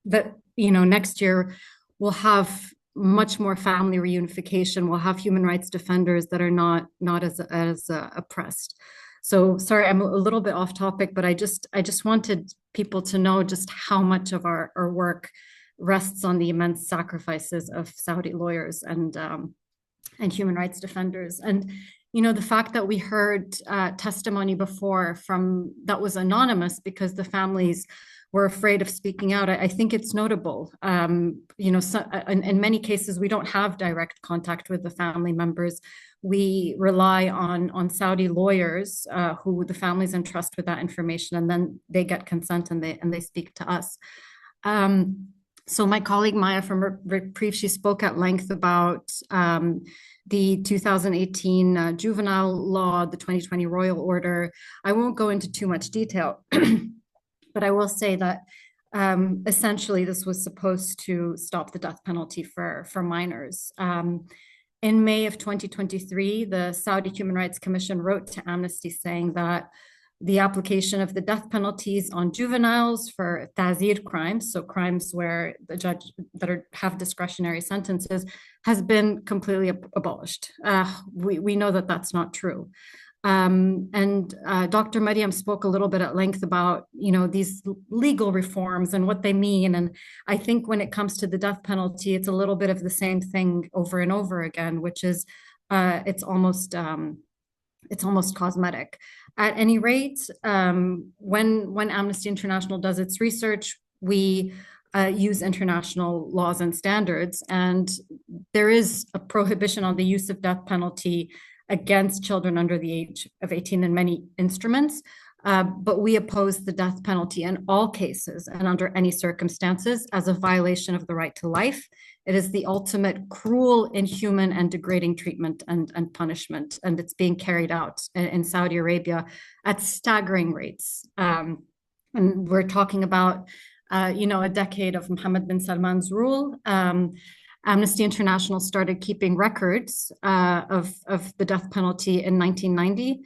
that, next year we'll have much more family reunification. We'll have human rights defenders that are not as oppressed. So sorry, I'm a little bit off topic, but I just wanted people to know just how much of our work rests on the immense sacrifices of Saudi lawyers and human rights defenders. And the fact that we heard testimony before from that was anonymous because the families were afraid of speaking out, I think it's notable. In many cases, we don't have direct contact with the family members. We rely on Saudi lawyers who the families entrust with that information, and then they get consent and they speak to us. So my colleague Maya from Reprieve, she spoke at length about the 2018 juvenile law, the 2020 royal order. I won't go into too much detail, but I will say that essentially this was supposed to stop the death penalty for minors. In May of 2023, the Saudi Human Rights Commission wrote to Amnesty saying that the application of the death penalties on juveniles for tazir crimes, so crimes where the judge have discretionary sentences, has been completely abolished. We know that that's not true. And Dr. Mariam spoke a little bit at length about, these legal reforms and what they mean. And I think when it comes to the death penalty, it's a little bit of the same thing over and over again, which is it's almost cosmetic. At any rate, when Amnesty International does its research, we use international laws and standards, and there is a prohibition on the use of death penalty against children under the age of 18 in many instruments, but we oppose the death penalty in all cases and under any circumstances as a violation of the right to life. It is the ultimate cruel, inhuman, and degrading treatment and punishment, and it's being carried out in Saudi Arabia at staggering rates. And we're talking about, a decade of Mohammed bin Salman's rule. Amnesty International started keeping records of the death penalty in 1990.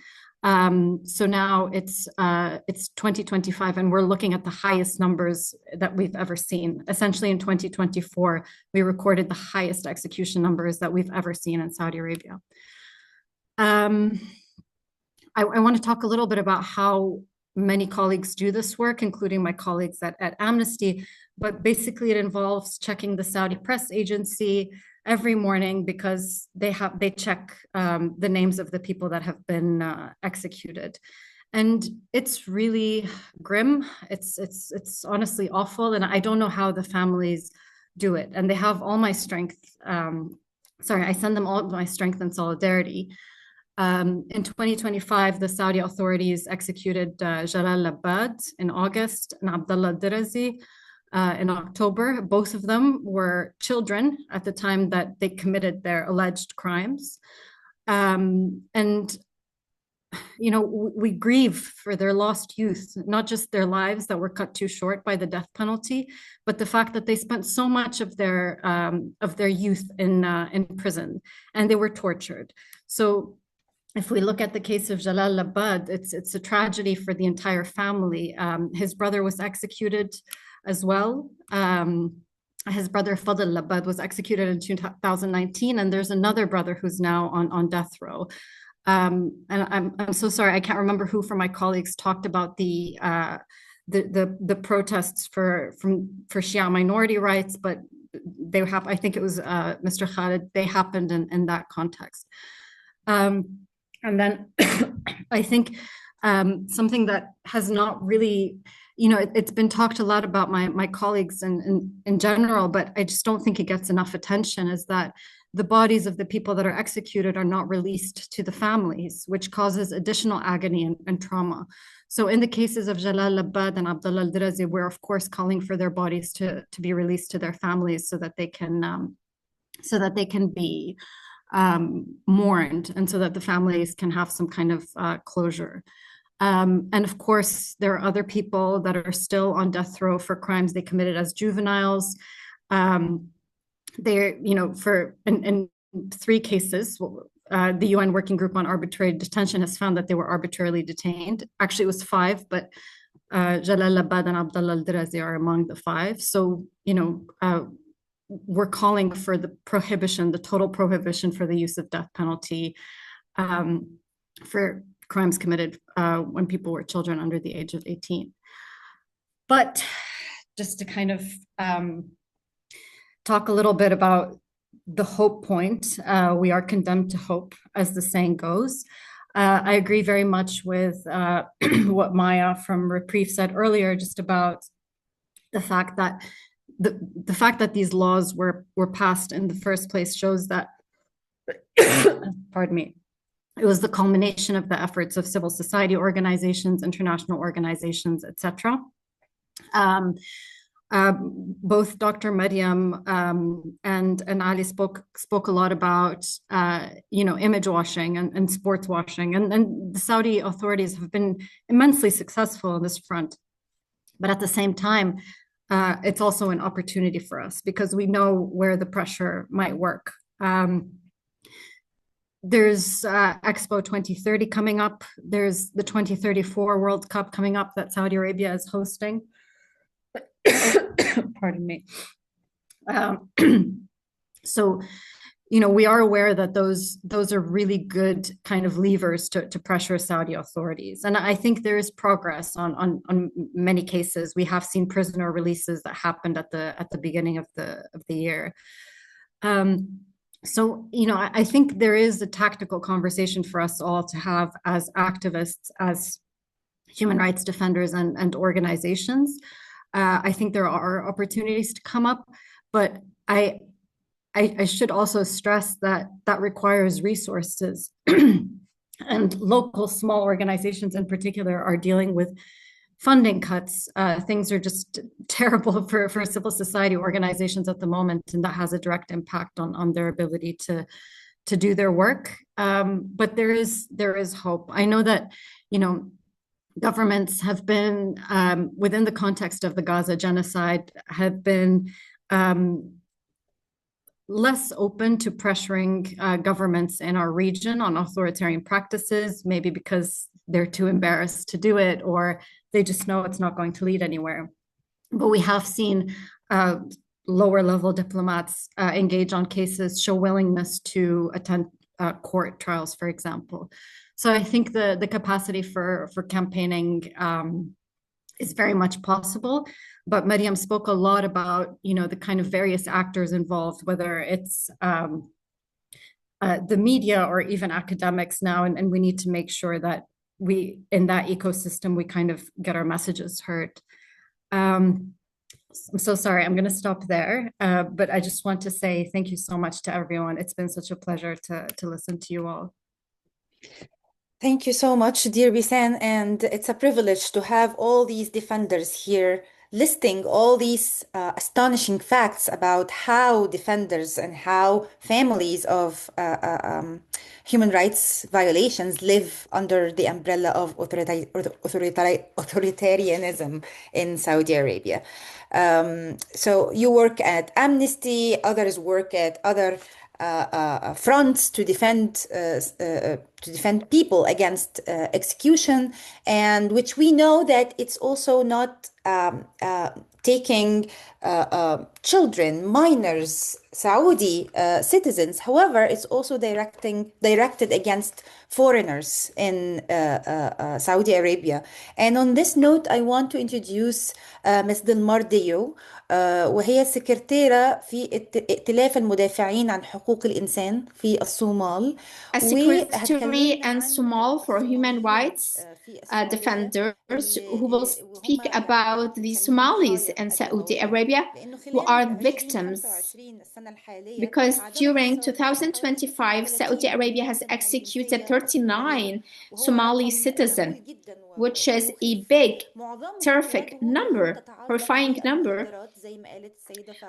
So now it's 2025, and we're looking at the highest numbers that we've ever seen. Essentially, in 2024, we recorded the highest execution numbers that we've ever seen in Saudi Arabia. I want to talk a little bit about how many colleagues do this work, including my colleagues at Amnesty. But basically, it involves checking the Saudi press agency every morning because they check the names of the people that have been executed, and it's really grim. It's honestly awful, and I don't know how the families do it. And they have all my strength. I send them all my strength and solidarity. In 2025, the Saudi authorities executed Jalal Labad in August and Abdullah Dirazi in October. Both of them were children at the time that they committed their alleged crimes. We grieve for their lost youth, not just their lives that were cut too short by the death penalty, but the fact that they spent so much of their youth in prison, and they were tortured. So if we look at the case of Jalal Labad, it's a tragedy for the entire family. His brother was executed as well. His brother Fadl Labad was executed in 2019, and there's another brother who's now on death row. And I'm so sorry, I can't remember who from my colleagues talked about the protests for Shia minority rights, but I think it was Mr. Khalid. They happened in that context. And then I think something that has not really, it's been talked a lot about my colleagues and in general, but I just don't think it gets enough attention, is that the bodies of the people that are executed are not released to the families, which causes additional agony and trauma. So in the cases of Jalal Labad and Abdullah Dirazi, we're of course calling for their bodies to be released to their families so that they can be mourned, and so that the families can have some kind of closure. And of course, there are other people that are still on death row for crimes they committed as juveniles. They're, in 3 cases, the UN Working Group on Arbitrary Detention has found that they were arbitrarily detained. Actually, it was 5, but Jalal Labad and Abdullah al-Dirazi are among the 5. So, we're calling for the total prohibition for the use of death penalty for crimes committed when people were children under the age of 18. But just to kind of talk a little bit about the hope point, we are condemned to hope, as the saying goes. I agree very much with what Maya from Reprieve said earlier, just about the fact that the fact that these laws were passed in the first place shows that, pardon me, it was the culmination of the efforts of civil society organizations, international organizations, etc. Both Dr. Mariam and Ali spoke a lot about image washing and sports washing, and the Saudi authorities have been immensely successful on this front. But at the same time, it's also an opportunity for us because we know where the pressure might work. There's Expo 2030 coming up. There's the 2034 World Cup coming up that Saudi Arabia is hosting. Pardon me. So, we are aware that those are really good kind of levers to pressure Saudi authorities. And I think there is progress on many cases. We have seen prisoner releases that happened at the beginning of the year. So, I think there is a tactical conversation for us all to have as activists, as human rights defenders and organizations. I think there are opportunities to come up, but I should also stress that requires resources. And local small organizations in particular are dealing with funding cuts. Things are just terrible for civil society organizations at the moment, and that has a direct impact on their ability to do their work. But there is hope. I know that, governments have been, within the context of the Gaza genocide, have been less open to pressuring governments in our region on authoritarian practices, maybe because they're too embarrassed to do it, or they just know it's not going to lead anywhere. But we have seen lower level diplomats engage on cases, show willingness to attend court trials, for example. So I think the capacity for campaigning is very much possible. But Mariam spoke a lot about, the kind of various actors involved, whether it's the media or even academics now, and we need to make sure that in that ecosystem, we kind of get our messages heard. I'm so sorry, I'm going to stop there. But I just want to say thank you so much to everyone. It's been such a pleasure to listen to you all. Thank you so much, dear Bisan, and it's a privilege to have all these defenders here listing all these astonishing facts about how defenders and how families of human rights violations live under the umbrella of authoritarianism in Saudi Arabia. So you work at Amnesty, others work at other fronts to defend people against execution, and which we know that it's also not taking children, minors, Saudi citizens. However, it's also directed against foreigners in Saudi Arabia. And on this note, I want to introduce Ms. Dilmar Diyo, وهي السكرتيرة في ائتلاف المدافعين عن حقوق الإنسان في الصومال. A secretary and Somal for human rights defenders who will speak about the Somalis in Saudi Arabia who are victims, because during 2025 Saudi Arabia has executed 39 Somali citizens. which is a big, terrific number, horrifying number,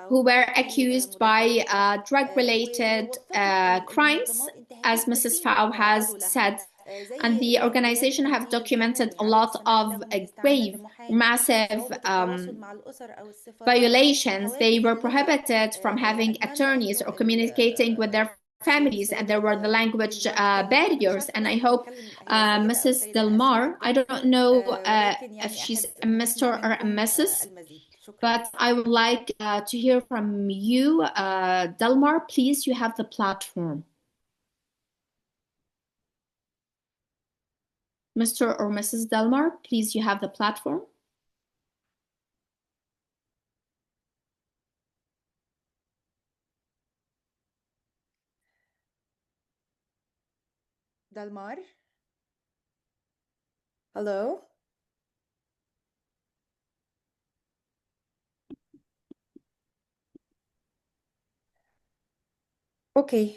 who were accused by drug-related crimes, as Mrs. Fao has said. And the organization have documented a lot of grave, massive violations. They were prohibited from having attorneys or communicating with their families, and there were the language barriers. And I hope Mrs. Delmar, I don't know if she's a Mr. or a Mrs., but I would like to hear from you. Delmar, please, you have the platform. Mr. or Mrs. Delmar, please, you have the platform. Delmar? Hello? اوكي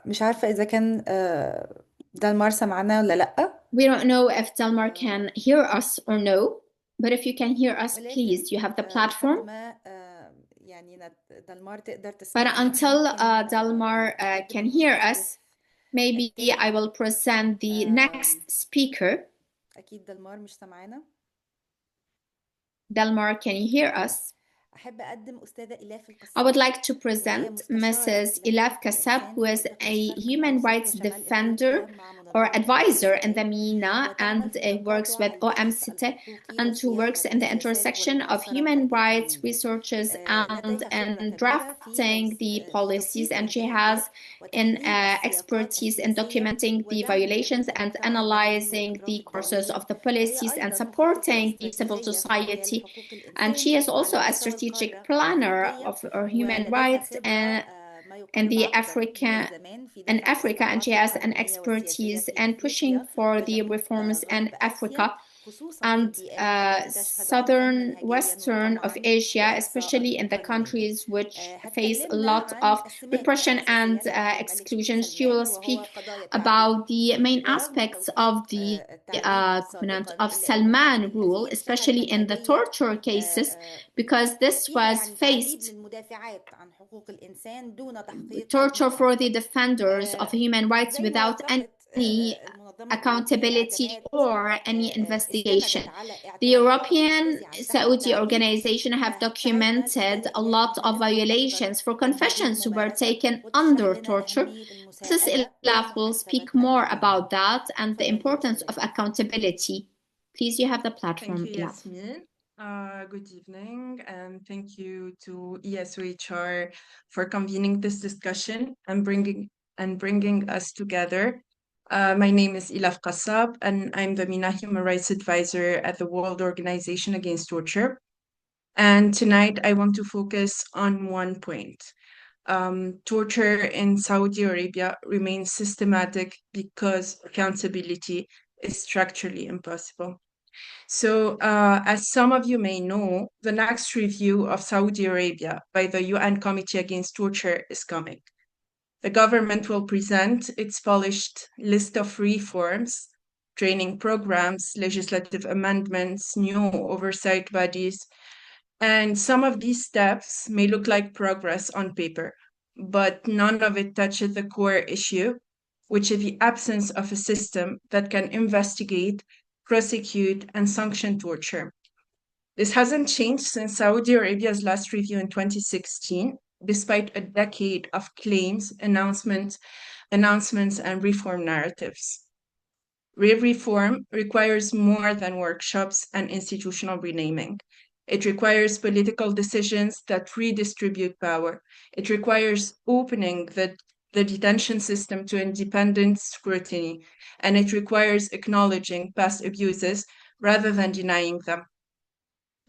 مش عارفة إذا كان دلمار سمعنا ولا لأ. We don't know if Delmar can hear us or no, but if you can hear us, please, you have the platform. But until Delmar can hear us, maybe I will present the next speaker. أكيد دلمار مش سمعنا. Delmar, can you hear us? I would like to present Mrs. Ilaf Kassab, who is a human rights defender or advisor in the MENA and works with OMCT, and who works in the intersection of human rights researches and drafting the policies. And she has an expertise in documenting the violations and analyzing the courses of the policies and supporting the civil society. And she is also a strategic planner of human rights in Africa, and she has an expertise in pushing for the reforms in Africa and southern western of Asia, especially in the countries which face a lot of repression and exclusion. She will speak about the main aspects of the covenant of Salman rule, especially in the torture cases, because this was faced torture for the defenders of human rights without any accountability or any investigation. The European Saudi organization have documented a lot of violations for confessions who were taken under torture. Mrs. Ilaf will speak more about that and the importance of accountability. Please, you have the platform, Thank you, Ilaf. Yasmin. Good evening, and thank you to ESOHR for convening this discussion and bringing us together. My name is Ilaf Kassab, and I'm the MENA Human Rights Advisor at the World Organization Against Torture. And tonight I want to focus on one point. Torture in Saudi Arabia remains systematic because accountability is structurally impossible. So, as some of you may know, the next review of Saudi Arabia by the UN Committee Against Torture is coming. The government will present its polished list of reforms, training programs, legislative amendments, new oversight bodies, and some of these steps may look like progress on paper, but none of it touches the core issue, which is the absence of a system that can investigate, prosecute, and sanction torture. This hasn't changed since Saudi Arabia's last review in 2016, despite a decade of claims, announcements, and reform narratives. Real reform requires more than workshops and institutional renaming. It requires political decisions that redistribute power. It requires opening the detention system to independent scrutiny, and it requires acknowledging past abuses rather than denying them.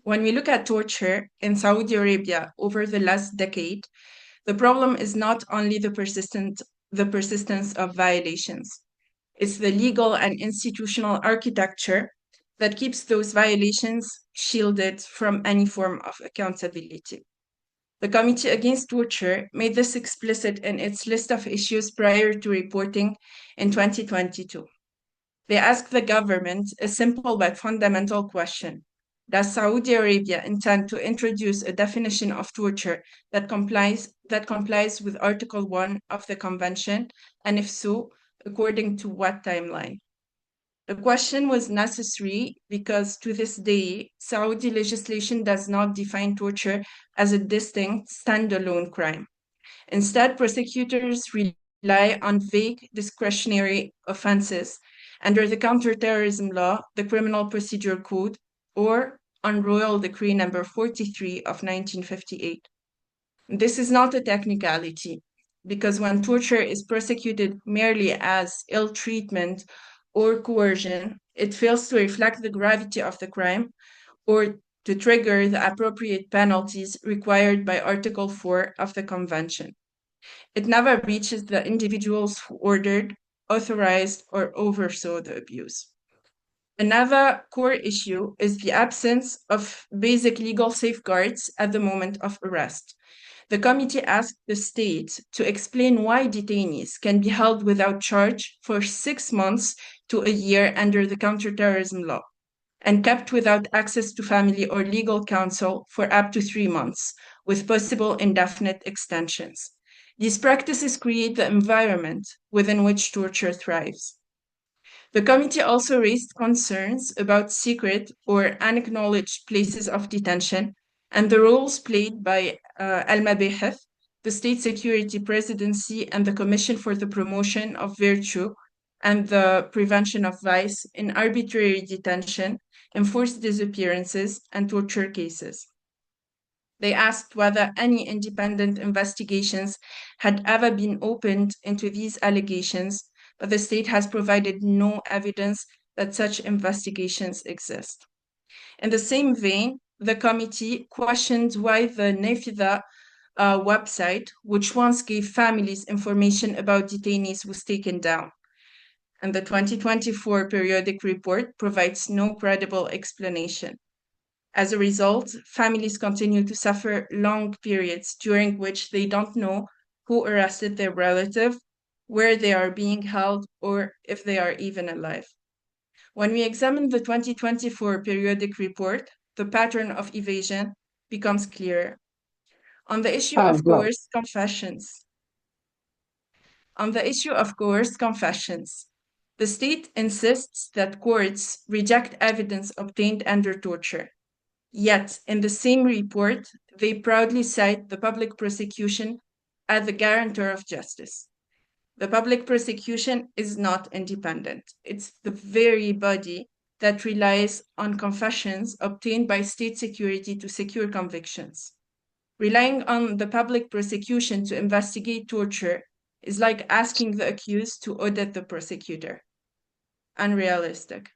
When we look at torture in Saudi Arabia over the last decade, the problem is not only the persistence of violations. It's the legal and institutional architecture that keeps those violations shielded from any form of accountability. The Committee Against Torture made this explicit in its list of issues prior to reporting in 2022. They ask the government a simple but fundamental question. Does Saudi Arabia intend to introduce a definition of torture that complies with Article 1 of the Convention, and if so, according to what timeline? The question was necessary because to this day, Saudi legislation does not define torture as a distinct, standalone crime. Instead, prosecutors rely on vague discretionary offenses under the counterterrorism law, the Criminal Procedure Code, or on Royal Decree number 43 of 1958. This is not a technicality, because when torture is prosecuted merely as ill treatment or coercion, it fails to reflect the gravity of the crime or to trigger the appropriate penalties required by Article 4 of the Convention. It never reaches the individuals who ordered, authorized, or oversaw the abuse. Another core issue is the absence of basic legal safeguards at the moment of arrest. The committee asked the state to explain why detainees can be held without charge for 6 months to a year under the counterterrorism law, and kept without access to family or legal counsel for up to 3 months, with possible indefinite extensions. These practices create the environment within which torture thrives. The committee also raised concerns about secret or unacknowledged places of detention and the roles played by Al-Mabihith, the State Security Presidency, and the Commission for the Promotion of Virtue and the Prevention of Vice in arbitrary detention, enforced disappearances, and torture cases. They asked whether any independent investigations had ever been opened into these allegations, but the state has provided no evidence that such investigations exist. In the same vein, the committee questioned why the Nefida website, which once gave families information about detainees, was taken down. And the 2024 periodic report provides no credible explanation. As a result, families continue to suffer long periods during which they don't know who arrested their relative, where they are being held, or if they are even alive. When we examine the 2024 periodic report, the pattern of evasion becomes clearer. On the issue of coerced confessions, the state insists that courts reject evidence obtained under torture. Yet, in the same report, they proudly cite the public prosecution as the guarantor of justice. The public prosecution is not independent. It's the very body that relies on confessions obtained by state security to secure convictions. Relying on the public prosecution to investigate torture is like asking the accused to audit the prosecutor. Unrealistic.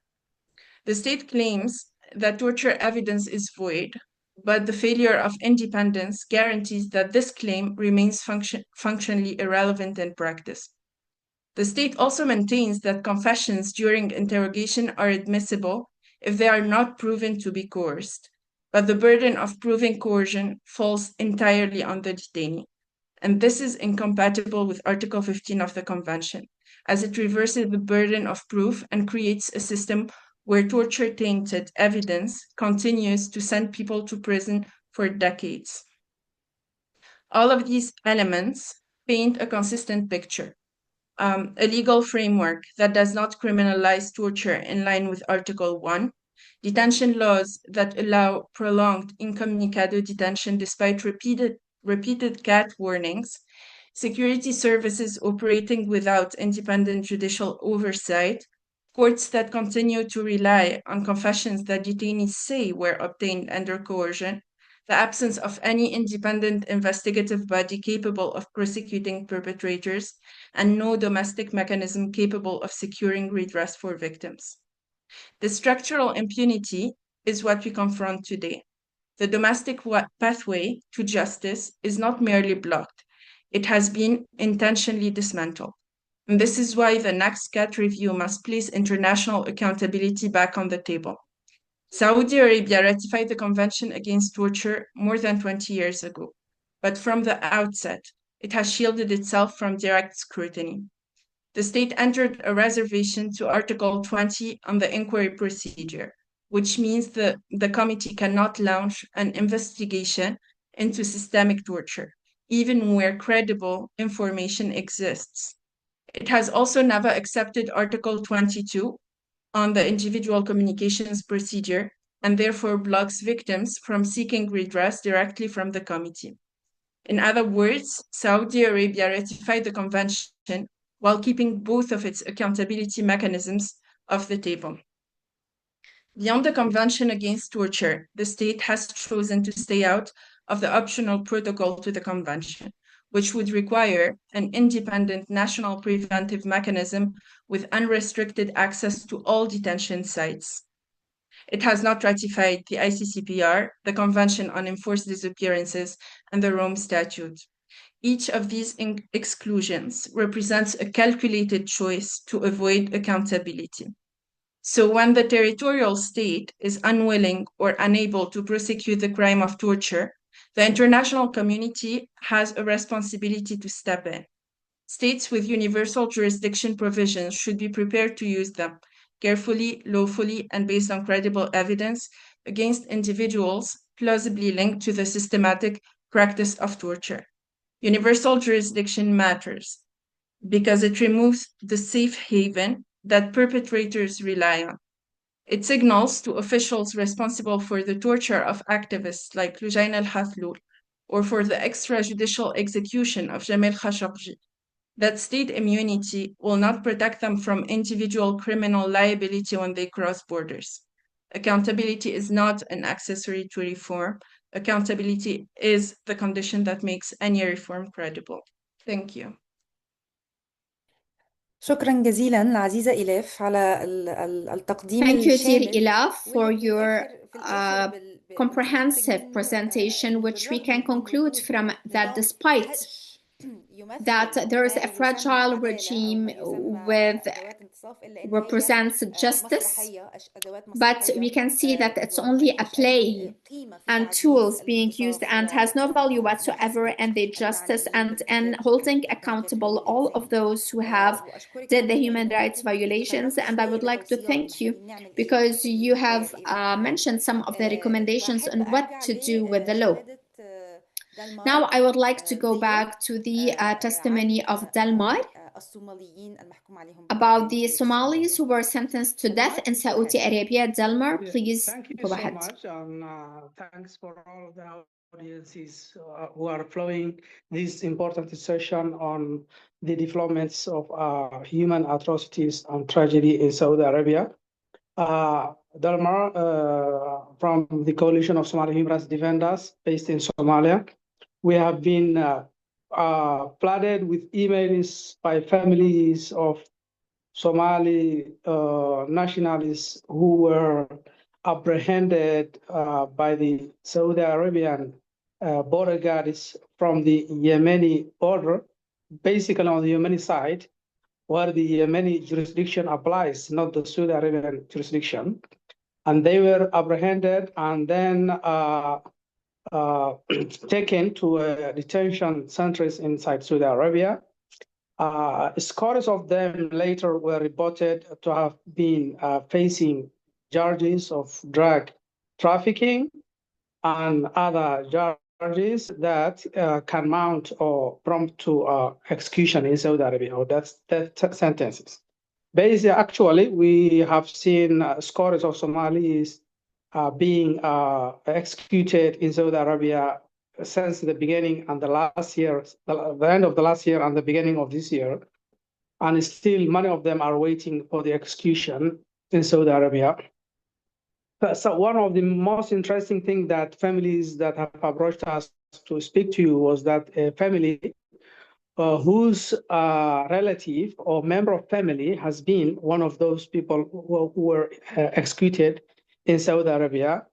The state claims that torture evidence is void, but the failure of independence guarantees that this claim remains functionally irrelevant in practice. The state also maintains that confessions during interrogation are admissible if they are not proven to be coerced, but the burden of proving coercion falls entirely on the detainee. And this is incompatible with Article 15 of the Convention, as it reverses the burden of proof and creates a system where torture-tainted evidence continues to send people to prison for decades. All of these elements paint a consistent picture. A legal framework that does not criminalize torture in line with Article 1, detention laws that allow prolonged incommunicado detention despite repeated CAT warnings, security services operating without independent judicial oversight, courts that continue to rely on confessions that detainees say were obtained under coercion, the absence of any independent investigative body capable of prosecuting perpetrators, and no domestic mechanism capable of securing redress for victims. The structural impunity is what we confront today. The domestic pathway to justice is not merely blocked, it has been intentionally dismantled. And this is why the next CAT review must place international accountability back on the table. Saudi Arabia ratified the Convention Against Torture more than 20 years ago, but from the outset, it has shielded itself from direct scrutiny. the state entered a reservation to Article 20 on the inquiry procedure, which means that the committee cannot launch an investigation into systemic torture, even where credible information exists. It has also never accepted Article 22 on the individual communications procedure and therefore blocks victims from seeking redress directly from the committee. In other words, Saudi Arabia ratified the convention while keeping both of its accountability mechanisms off the table. Beyond the Convention Against Torture, the state has chosen to stay out of the optional protocol to the convention, which would require an independent national preventive mechanism with unrestricted access to all detention sites. It has not ratified the ICCPR, the Convention on Enforced Disappearances, and the Rome Statute. Each of these exclusions represents a calculated choice to avoid accountability. So when the territorial state is unwilling or unable to prosecute the crime of torture, the international community has a responsibility to step in. States with universal jurisdiction provisions should be prepared to use them carefully, lawfully, and based on credible evidence against individuals plausibly linked to the systematic practice of torture. Universal jurisdiction matters because it removes the safe haven that perpetrators rely on. It signals to officials responsible for the torture of activists like Lujain al-Hathloul or for the extrajudicial execution of Jamil Khashoggi that state immunity will not protect them from individual criminal liability when they cross borders. Accountability is not an accessory to reform. Accountability is the condition that makes any reform credible. Thank you. شكرا جزيلا العزيزة إلاف على التقديم Thank you, dear الشامل. Ilaf, for واللي your في الآخر comprehensive بنستنتج منه presentation, which we can بالرغم من conclude وجود from that نظام despite هش يمثل that there is ما a يسمى fragile عدالة أو regime ما يسمى with أدوات انتصاف إلا إن هي represents justice, مسرحية أدوات but مسرحية we can see that it's وما only a فيش play أي قيمة في and تعزيز tools being used الانتصاف and has no value whatsoever in the justice and in holding accountable all of those who have did the human rights violations. And I would like to thank you because you have mentioned some of the recommendations on what to do with the law. Now I would like to go back to the testimony of Dalmar about the Somalis who were sentenced to death in Saudi Arabia. Dalmar, please go ahead. Thank you so much, and thanks for all of the audiences who are following this important session on the developments of human atrocities and tragedy in Saudi Arabia. Dalmar from the Coalition of Somali Human Rights Defenders based in Somalia. We have been flooded with emails by families of Somali nationalists who were apprehended by the Saudi Arabian border guards from the Yemeni border, basically on the Yemeni side, where the Yemeni jurisdiction applies, not the Saudi Arabian jurisdiction. And they were apprehended and then taken to detention centers inside Saudi Arabia. Scores of them later were reported to have been facing charges of drug trafficking and other charges that can mount or prompt to execution in Saudi Arabia or death sentences. Basically, actually, we have seen scores of Somalis being executed in Saudi Arabia since the beginning and the end of the last year and the beginning of this year. And still, many of them are waiting for the execution in Saudi Arabia. So one of the most interesting things that families that have approached us to speak to you was that a family whose relative or member of family has been one of those people who were executed in Saudi Arabia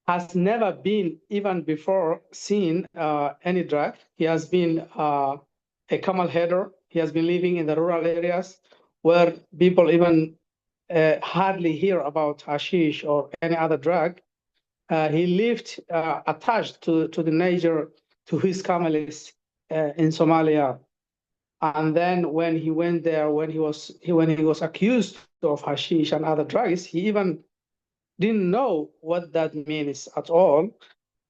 has never been even before seen any drug. He has been a camel header. He has been living in the rural areas where people even hardly hear about hashish or any other drug. He lived attached to the nature, to his camels in Somalia. And then when he went there, when he was accused of hashish and other drugs, he even didn't know what that means at all.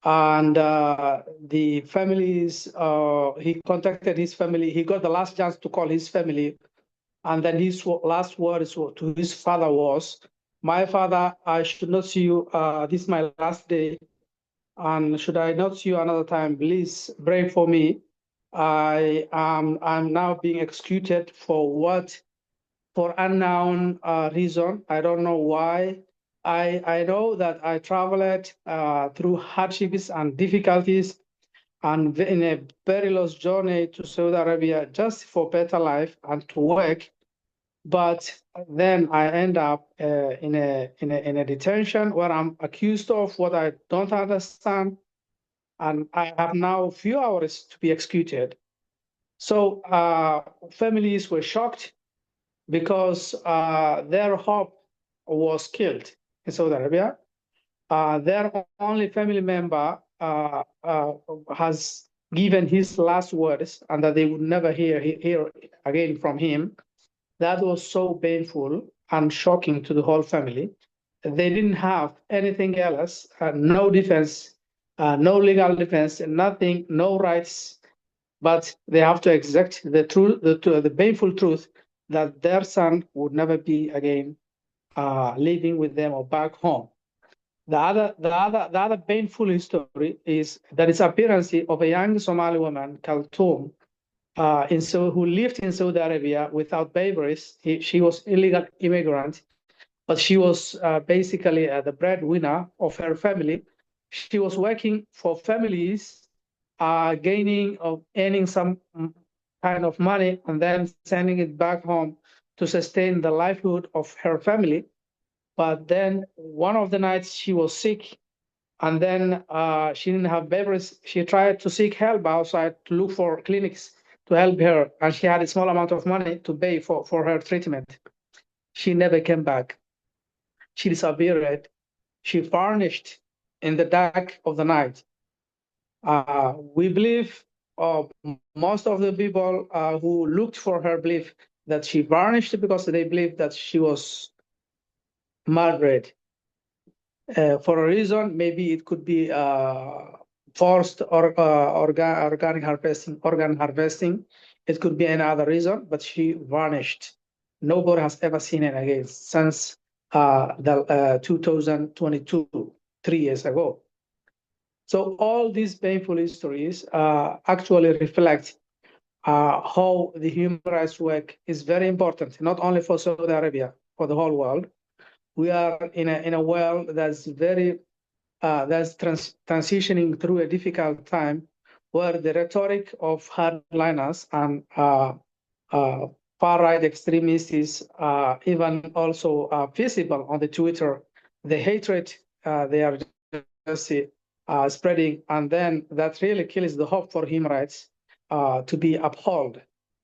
And the families, he contacted his family. He got the last chance to call his family. And then his last words to his father was, "My father, I should not see you. This is my last day. And should I not see you another time, please pray for me. I'm now being executed for unknown reason. I don't know why. I know that I traveled through hardships and difficulties and in a perilous journey to Saudi Arabia just for better life and to work. But then I end up in a detention where I'm accused of what I don't understand, and I have now a few hours to be executed." So families were shocked because their hope was killed in Saudi Arabia. Their only family member has given his last words and that they would never hear again from him. That was so painful and shocking to the whole family. They didn't have anything else, no defense, no legal defense, nothing, no rights, but they have to accept the truth, the painful truth that their son would never be again living with them or back home. The other painful history is the disappearance of a young Somali woman, Khartoum, who lived in Saudi Arabia without papers. She was illegal immigrant, but she was basically the breadwinner of her family. She was working for families, earning some kind of money, and then sending it back home to sustain the livelihood of her family. But then one of the nights she was sick, and then she didn't have papers. She tried to seek help outside to look for clinics to help her, and she had a small amount of money to pay for her treatment. She never came back. She disappeared. She vanished in the dark of the night. We believe, most of the people who looked for her believe that she vanished because they believe that she was murdered. For a reason, maybe it could be forced or organ harvesting. It could be another reason, but she vanished. Nobody has ever seen her again since 2022, 3 years ago. So all these painful histories actually reflect how the human rights work is very important, not only for Saudi Arabia, for the whole world. We are in a world that's transitioning through a difficult time, where the rhetoric of hardliners and far-right extremists is even also visible on the Twitter. The hatred they are just spreading, and then that really kills the hope for human rights to be upheld.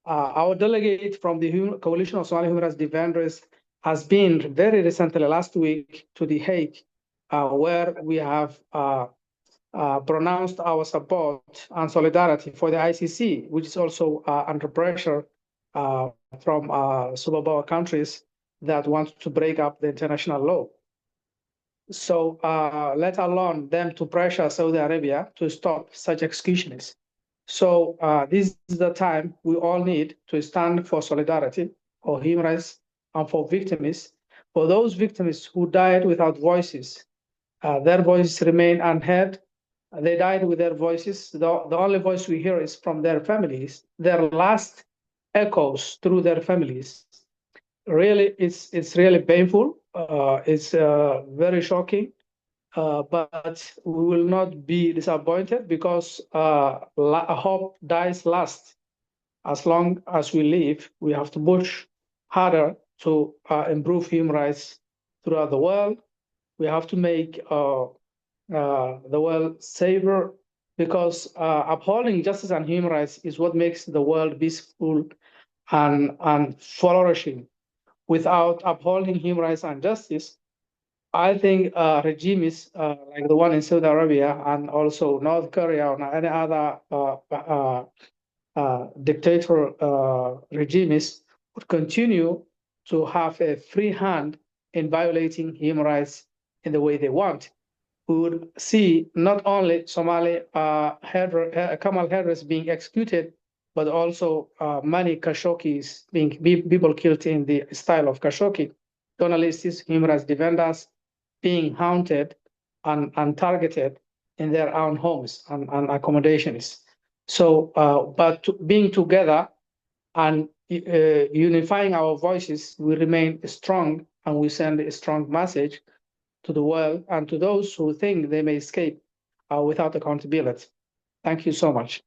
Our delegate from the Coalition of Somali Human Rights Defenders has been very recently, last week, to The Hague, where we have pronounced our support and solidarity for the ICC, which is also under pressure from superpower countries that want to break up the international law. So let alone them to pressure Saudi Arabia to stop such executions. So this is the time we all need to stand for solidarity, for human rights, and for victims, for those victims who died without voices. Their voices remain unheard. They died with their voices. The only voice we hear is from their families, their last echoes through their families. Really, it's really painful. It's very shocking. But we will not be disappointed because hope dies last. As long as we live, we have to push harder to improve human rights throughout the world. We have to make the world safer, because upholding justice and human rights is what makes the world peaceful and flourishing. Without upholding human rights and justice, I think regimes like the one in Saudi Arabia and also North Korea or any other dictator regimes would continue to have a free hand in violating human rights in the way they want. We would see not only Somali Kamal Harris being executed, but also many Khashoggis being people killed in the style of Khashoggi, journalists, human rights defenders being haunted and targeted in their own homes and accommodations. So, but being together and unifying our voices, we remain strong and we send a strong message to the world and to those who think they may escape without accountability. Thank you so much.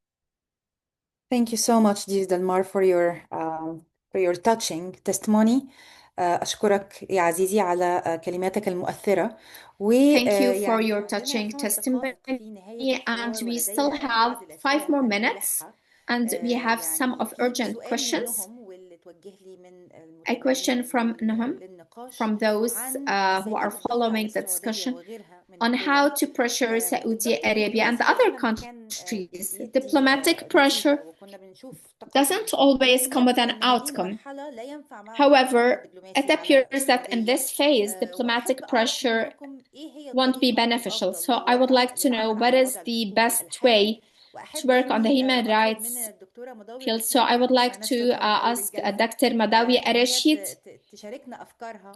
Thank you so much, Dear Dalmar, for your touching testimony. أشكرك يا عزيزي على كلماتك المؤثرة. Thank you for يعني your لنا touching 5 دقائق في نهاية testimony, and الحوار، we ولدي still have العديد 5 more من minutes, الأسئلة and we have some يعني of في urgent سؤال questions. منهم واللي توجه لي من A question from Nahum, للنقاش from those عن who are أساليب الضغط على following the السعودية discussion وغيرها من on how الدول. to pressure Saudi بالضبط Arabia and الرئيس other لما كان countries. بيدي Diplomatic نتيجة pressure وكنا بنشوف doesn't تقدم، always ولكن come with يبدو an أن هذه outcome. مرحلة لا ينفع معها However, الضغط it الدبلوماسي على appears that in السعودية. this phase, diplomatic وأحب أعرف pressure منكم إيه هي won't be الطريقة beneficial. الأفضل So I would للوضع like to know للعمل what على is الوضع the الحقوقي best الحالي. way to وأحب work on the إني human أطلب من rights الدكتورة مضاوي field. So I would رشيد like معنا to شكرا أول ask الجلسة Dr. Madawi إن هي Arashid تشاركنا أفكارها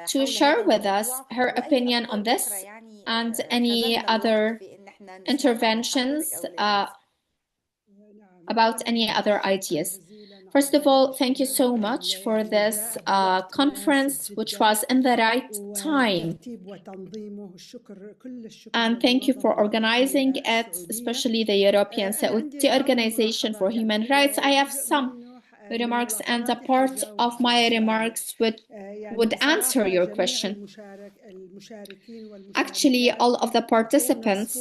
to حول share هذا with us الموضوع her وأي opinion أفكار on أخرى this يعني and any خذلنا الوقت other في إن إحنا نسمعها من حضرتك interventions أو للجلسة. نعم about any other ideas. First of all, thank you so much for this conference, which was in the right time. And thank you for organizing it, especially the European Saudi Organization for Human Rights. I have some remarks, and a part of my remarks would answer your question. Actually, all of the participants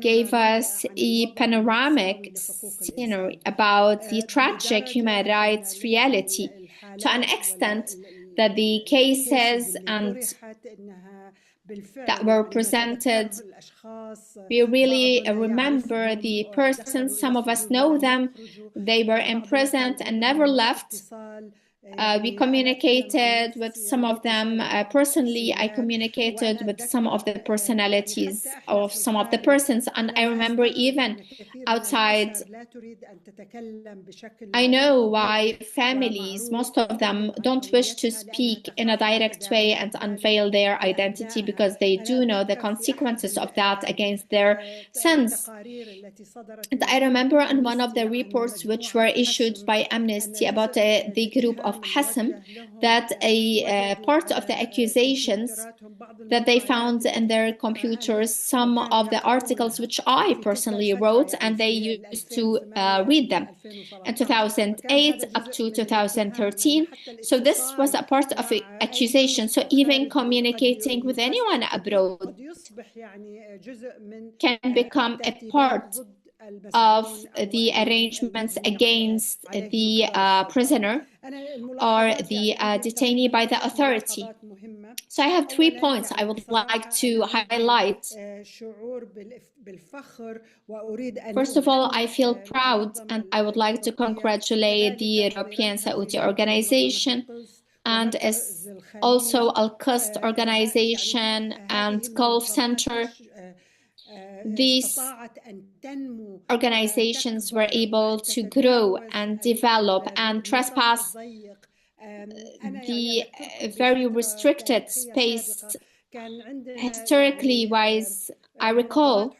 gave us a panoramic scenery about the tragic human rights reality to an extent that the cases and that were presented, we really remember the persons. Some of us know them. They were imprisoned and never left. We communicated with some of them personally. I communicated with some of the personalities of some of the persons, and I remember even outside, I know why families, most of them, don't wish to speak in a direct way and unveil their identity, because they do know the consequences of that against their sins. And I remember in one of the reports which were issued by Amnesty about the group of Hasm, that a part of the accusations that they found in their computers, some of the articles which I personally wrote, and they used to read them in 2008 up to 2013. So this was a part of an accusation. So even communicating with anyone abroad can become a part of the arrangements against the prisoner or the detainee by the authority. So I have 3 points I would like to highlight. First of all, I feel proud and I would like to congratulate the European Saudi Organization and also Al-Qasd Organization and Gulf Center. These organizations were able to grow and develop and trespass the very restricted space. Historically wise, I recall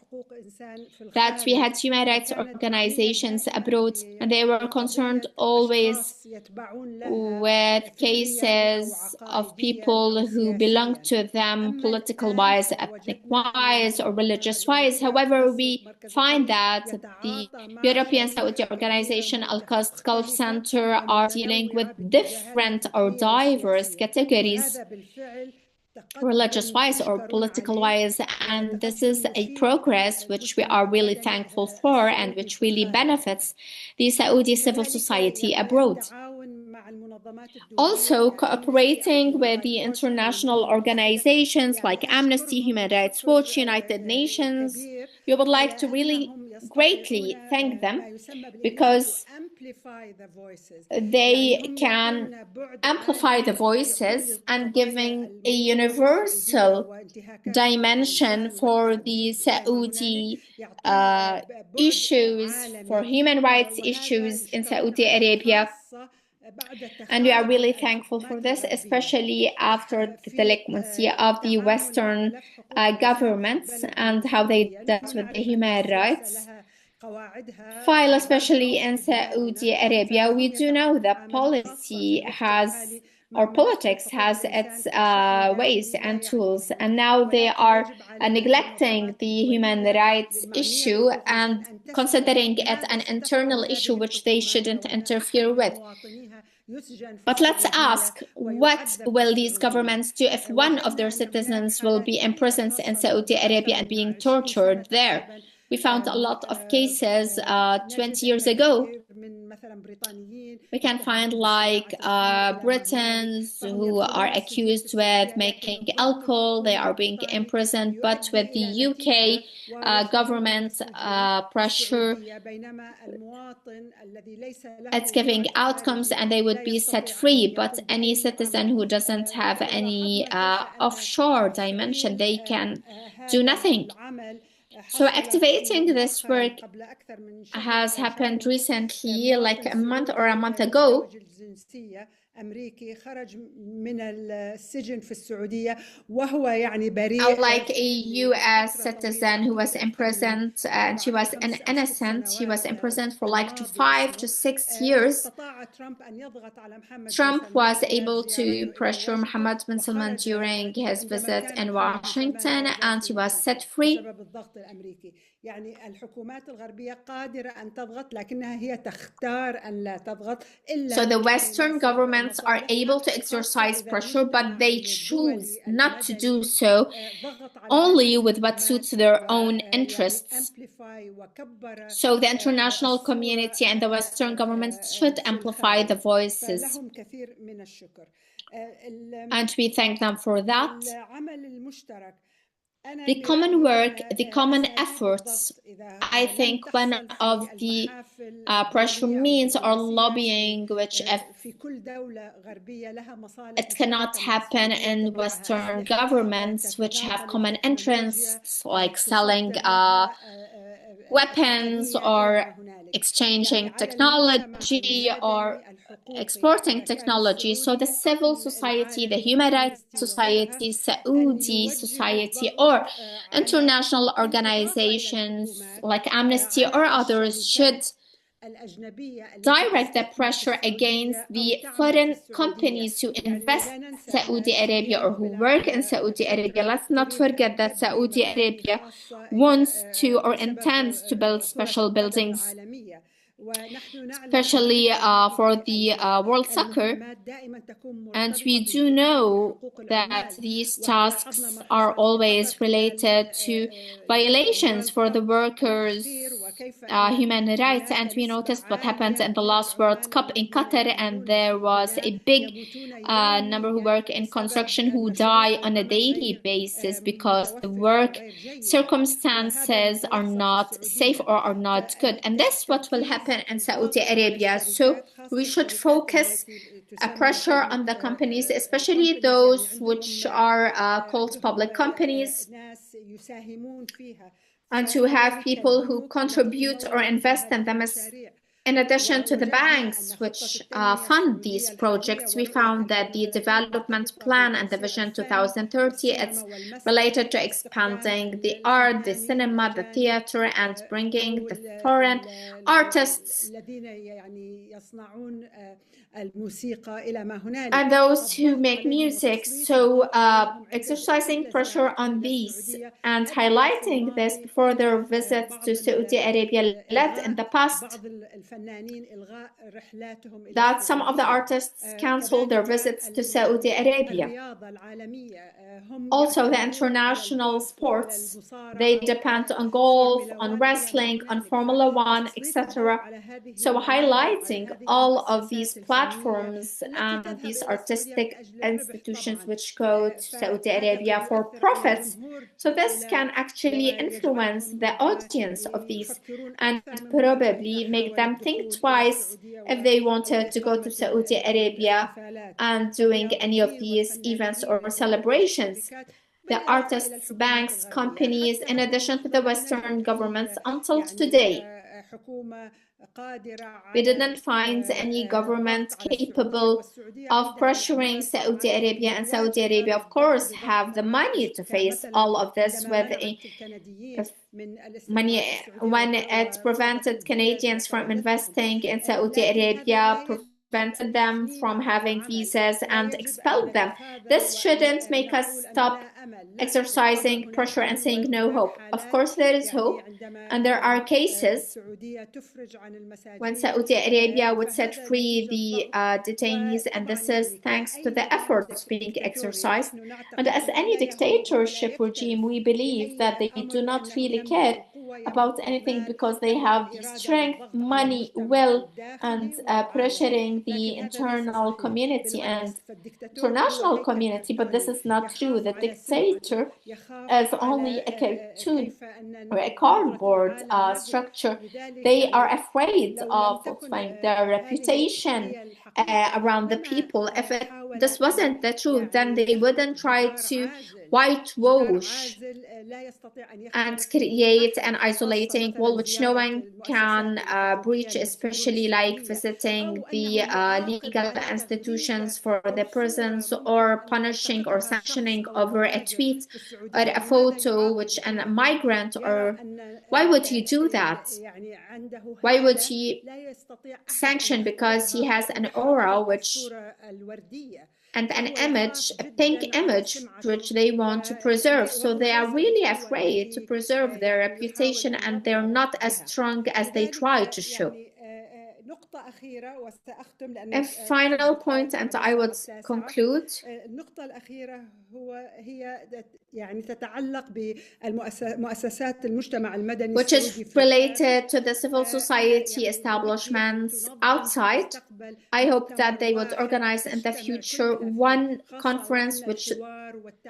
that we had human rights organizations abroad, and they were concerned always with cases of people who belong to them political wise, ethnic wise, or religious wise. However, we find that the European Saudi Organization, Al-Qasd Gulf Center, are dealing with different or diverse categories, religious wise or political wise, and this is a progress which we are really thankful for and which really benefits the Saudi civil society abroad. Also, cooperating with the international organizations like Amnesty, Human Rights Watch, United Nations, we would like to really greatly thank them because they can amplify the voices and giving a universal dimension for the Saudi issues, for human rights issues in Saudi Arabia. And we are really thankful for this, especially after the delinquency of the Western governments and how they dealt with the human rights file, especially in Saudi Arabia. We do know that policy has, or politics has its ways and tools, and now they are neglecting the human rights issue and considering it an internal issue which they shouldn't interfere with. But let's ask, what will these governments do if one of their citizens will be imprisoned in Saudi Arabia and being tortured there? We found a lot of cases 20 years ago. We can find like Britons who are accused with making alcohol, they are being imprisoned, but with the UK government pressure, it's giving outcomes and they would be set free. But any citizen who doesn't have any offshore dimension, they can do nothing. So activating this work has happened recently, like a month or a month ago. Like a US citizen who was imprisoned, and she was an innocent. She was imprisoned for like 5 to 6 years. Trump was able to pressure Mohammed bin Salman during his visit in Washington, and he was set free. So the Western governments are able to exercise pressure, but they choose not to do so, only with what suits their own interests. So the international community and the Western governments should amplify the voices. And we thank them for that. The common work, the common efforts, I think one of the pressure means are lobbying, which if it cannot happen in Western governments, which have common interests, like selling weapons or exchanging technology or exporting technology. So the civil society, the human rights society, Saudi society, or international organizations like Amnesty or others should direct the pressure against the foreign companies who invest in Saudi Arabia or who work in Saudi Arabia. Let's not forget that Saudi Arabia wants to or intends to build special buildings, especially for the World Soccer. And we do know that these tasks are always related to violations for the workers' human rights. And we noticed what happened in the last World Cup in Qatar, and there was a big number who work in construction who die on a daily basis because the work circumstances are not safe or are not good. And that's what will happen in Saudi Arabia. So we should focus a pressure on the companies, especially those which are called public companies, and to have people who contribute or invest in them. In addition to the banks which fund these projects, we found that the development plan and the Vision 2030, it's related to expanding the art, the cinema, the theater, and bringing the foreign artists and those who make music. So exercising pressure on these and highlighting this before their visits to Saudi Arabia led in the past that some of the artists canceled their visits to Saudi Arabia. Also, the international sports, they depend on golf, on wrestling, on Formula One, etc. So highlighting all of these platforms and these artistic institutions which go to Saudi Arabia for profits. So this can actually influence the audience of these and probably make them think twice if they wanted to go to Saudi Arabia and doing any of these events or celebrations. The artists, banks, companies, in addition to the Western governments, until today, we didn't find any government capable of pressuring Saudi Arabia, and Saudi Arabia, of course, have the money to face all of this with money when it prevented Canadians from investing in Saudi Arabia, prevented them from having visas and expelled them. This shouldn't make us stop exercising pressure and saying no hope. Of course, there is hope, and there are cases when Saudi Arabia would set free the detainees, and this is thanks to the efforts being exercised. And as any dictatorship regime, we believe that they do not really care about anything because they have the strength, money, will, and pressuring the internal community and international community. But this is not true. The dictator is only a cartoon or a cardboard structure. They are afraid of falsifying their reputation around the people. If this wasn't the truth, then they wouldn't try to whitewash and create an isolating wall which no one can breach, especially like visiting the legal institutions for the prisons or punishing or sanctioning over a tweet or a photo which a migrant, or why would you do that? Why would he sanction because he has an aura which and an image, a pink image, which they want to preserve. So they are really afraid to preserve their reputation, and they're not as strong as they try to show. A final point, and I would conclude, which is related to the civil society establishments outside. I hope that they would organize in the future one conference which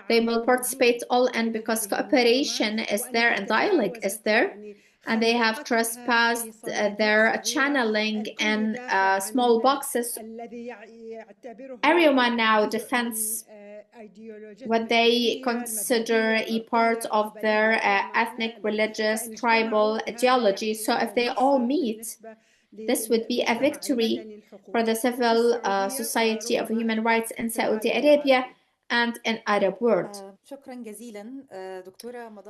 they will participate all in, because cooperation is there and dialogue is there, and they have trespassed their channeling in small boxes. Everyone now defends what they consider a part of their ethnic, religious, tribal ideology. So if they all meet, this would be a victory for the civil society of human rights in Saudi Arabia and in Arab world.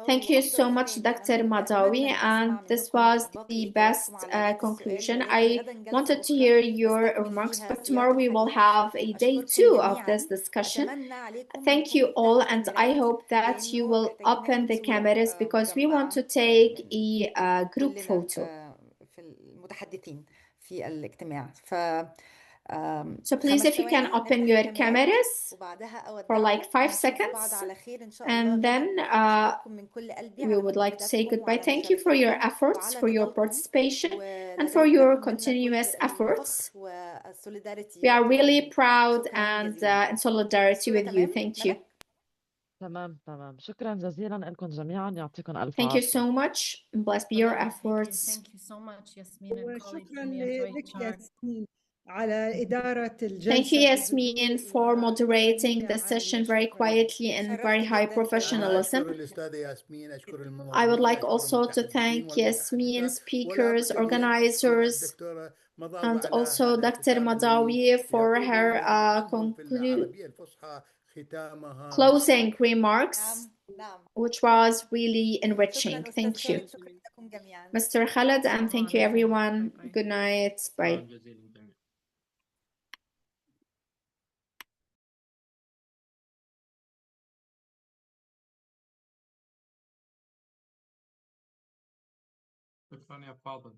Thank you so much, Dr. Madawi, and this was the best conclusion. I wanted to hear your remarks, but tomorrow we will have a day 2 of this discussion. Thank you all, and I hope that you will open the cameras because we want to take a group photo. So please, if you can open your cameras for like 5 seconds, and then we would like to say goodbye. Thank you for your efforts, for your participation, and for your continuous efforts. We are really proud and in solidarity with you. Thank you. تمام شكرا جزيلا لكم جميعا، يعطيكم ألف Thank you عافية. so much. Bless be your efforts. Thank you so much, Yasmin and colleagues وشكرا from لك ESOHR. ياسمين على إدارة Thank you, الجلسة Yasmin, for moderating the session very quietly and very high أنا professionalism. أشكر الأستاذة ياسمين، أشكر I would المنظمين، like أشكر also to المتحدثين thank Yasmin, والمتحدثات، speakers, ولا بد أن أشكر organizers, الدكتورة مضاوي and على also هذا Dr. الكتاب الذي Madawi for يقول her لنا أنظم في العربية الفصحى ختامها closing remarks, which was really enriching. Thank you, Mr. Khaled, and thank you, everyone. Good night. Bye. شكرا يا فاضل.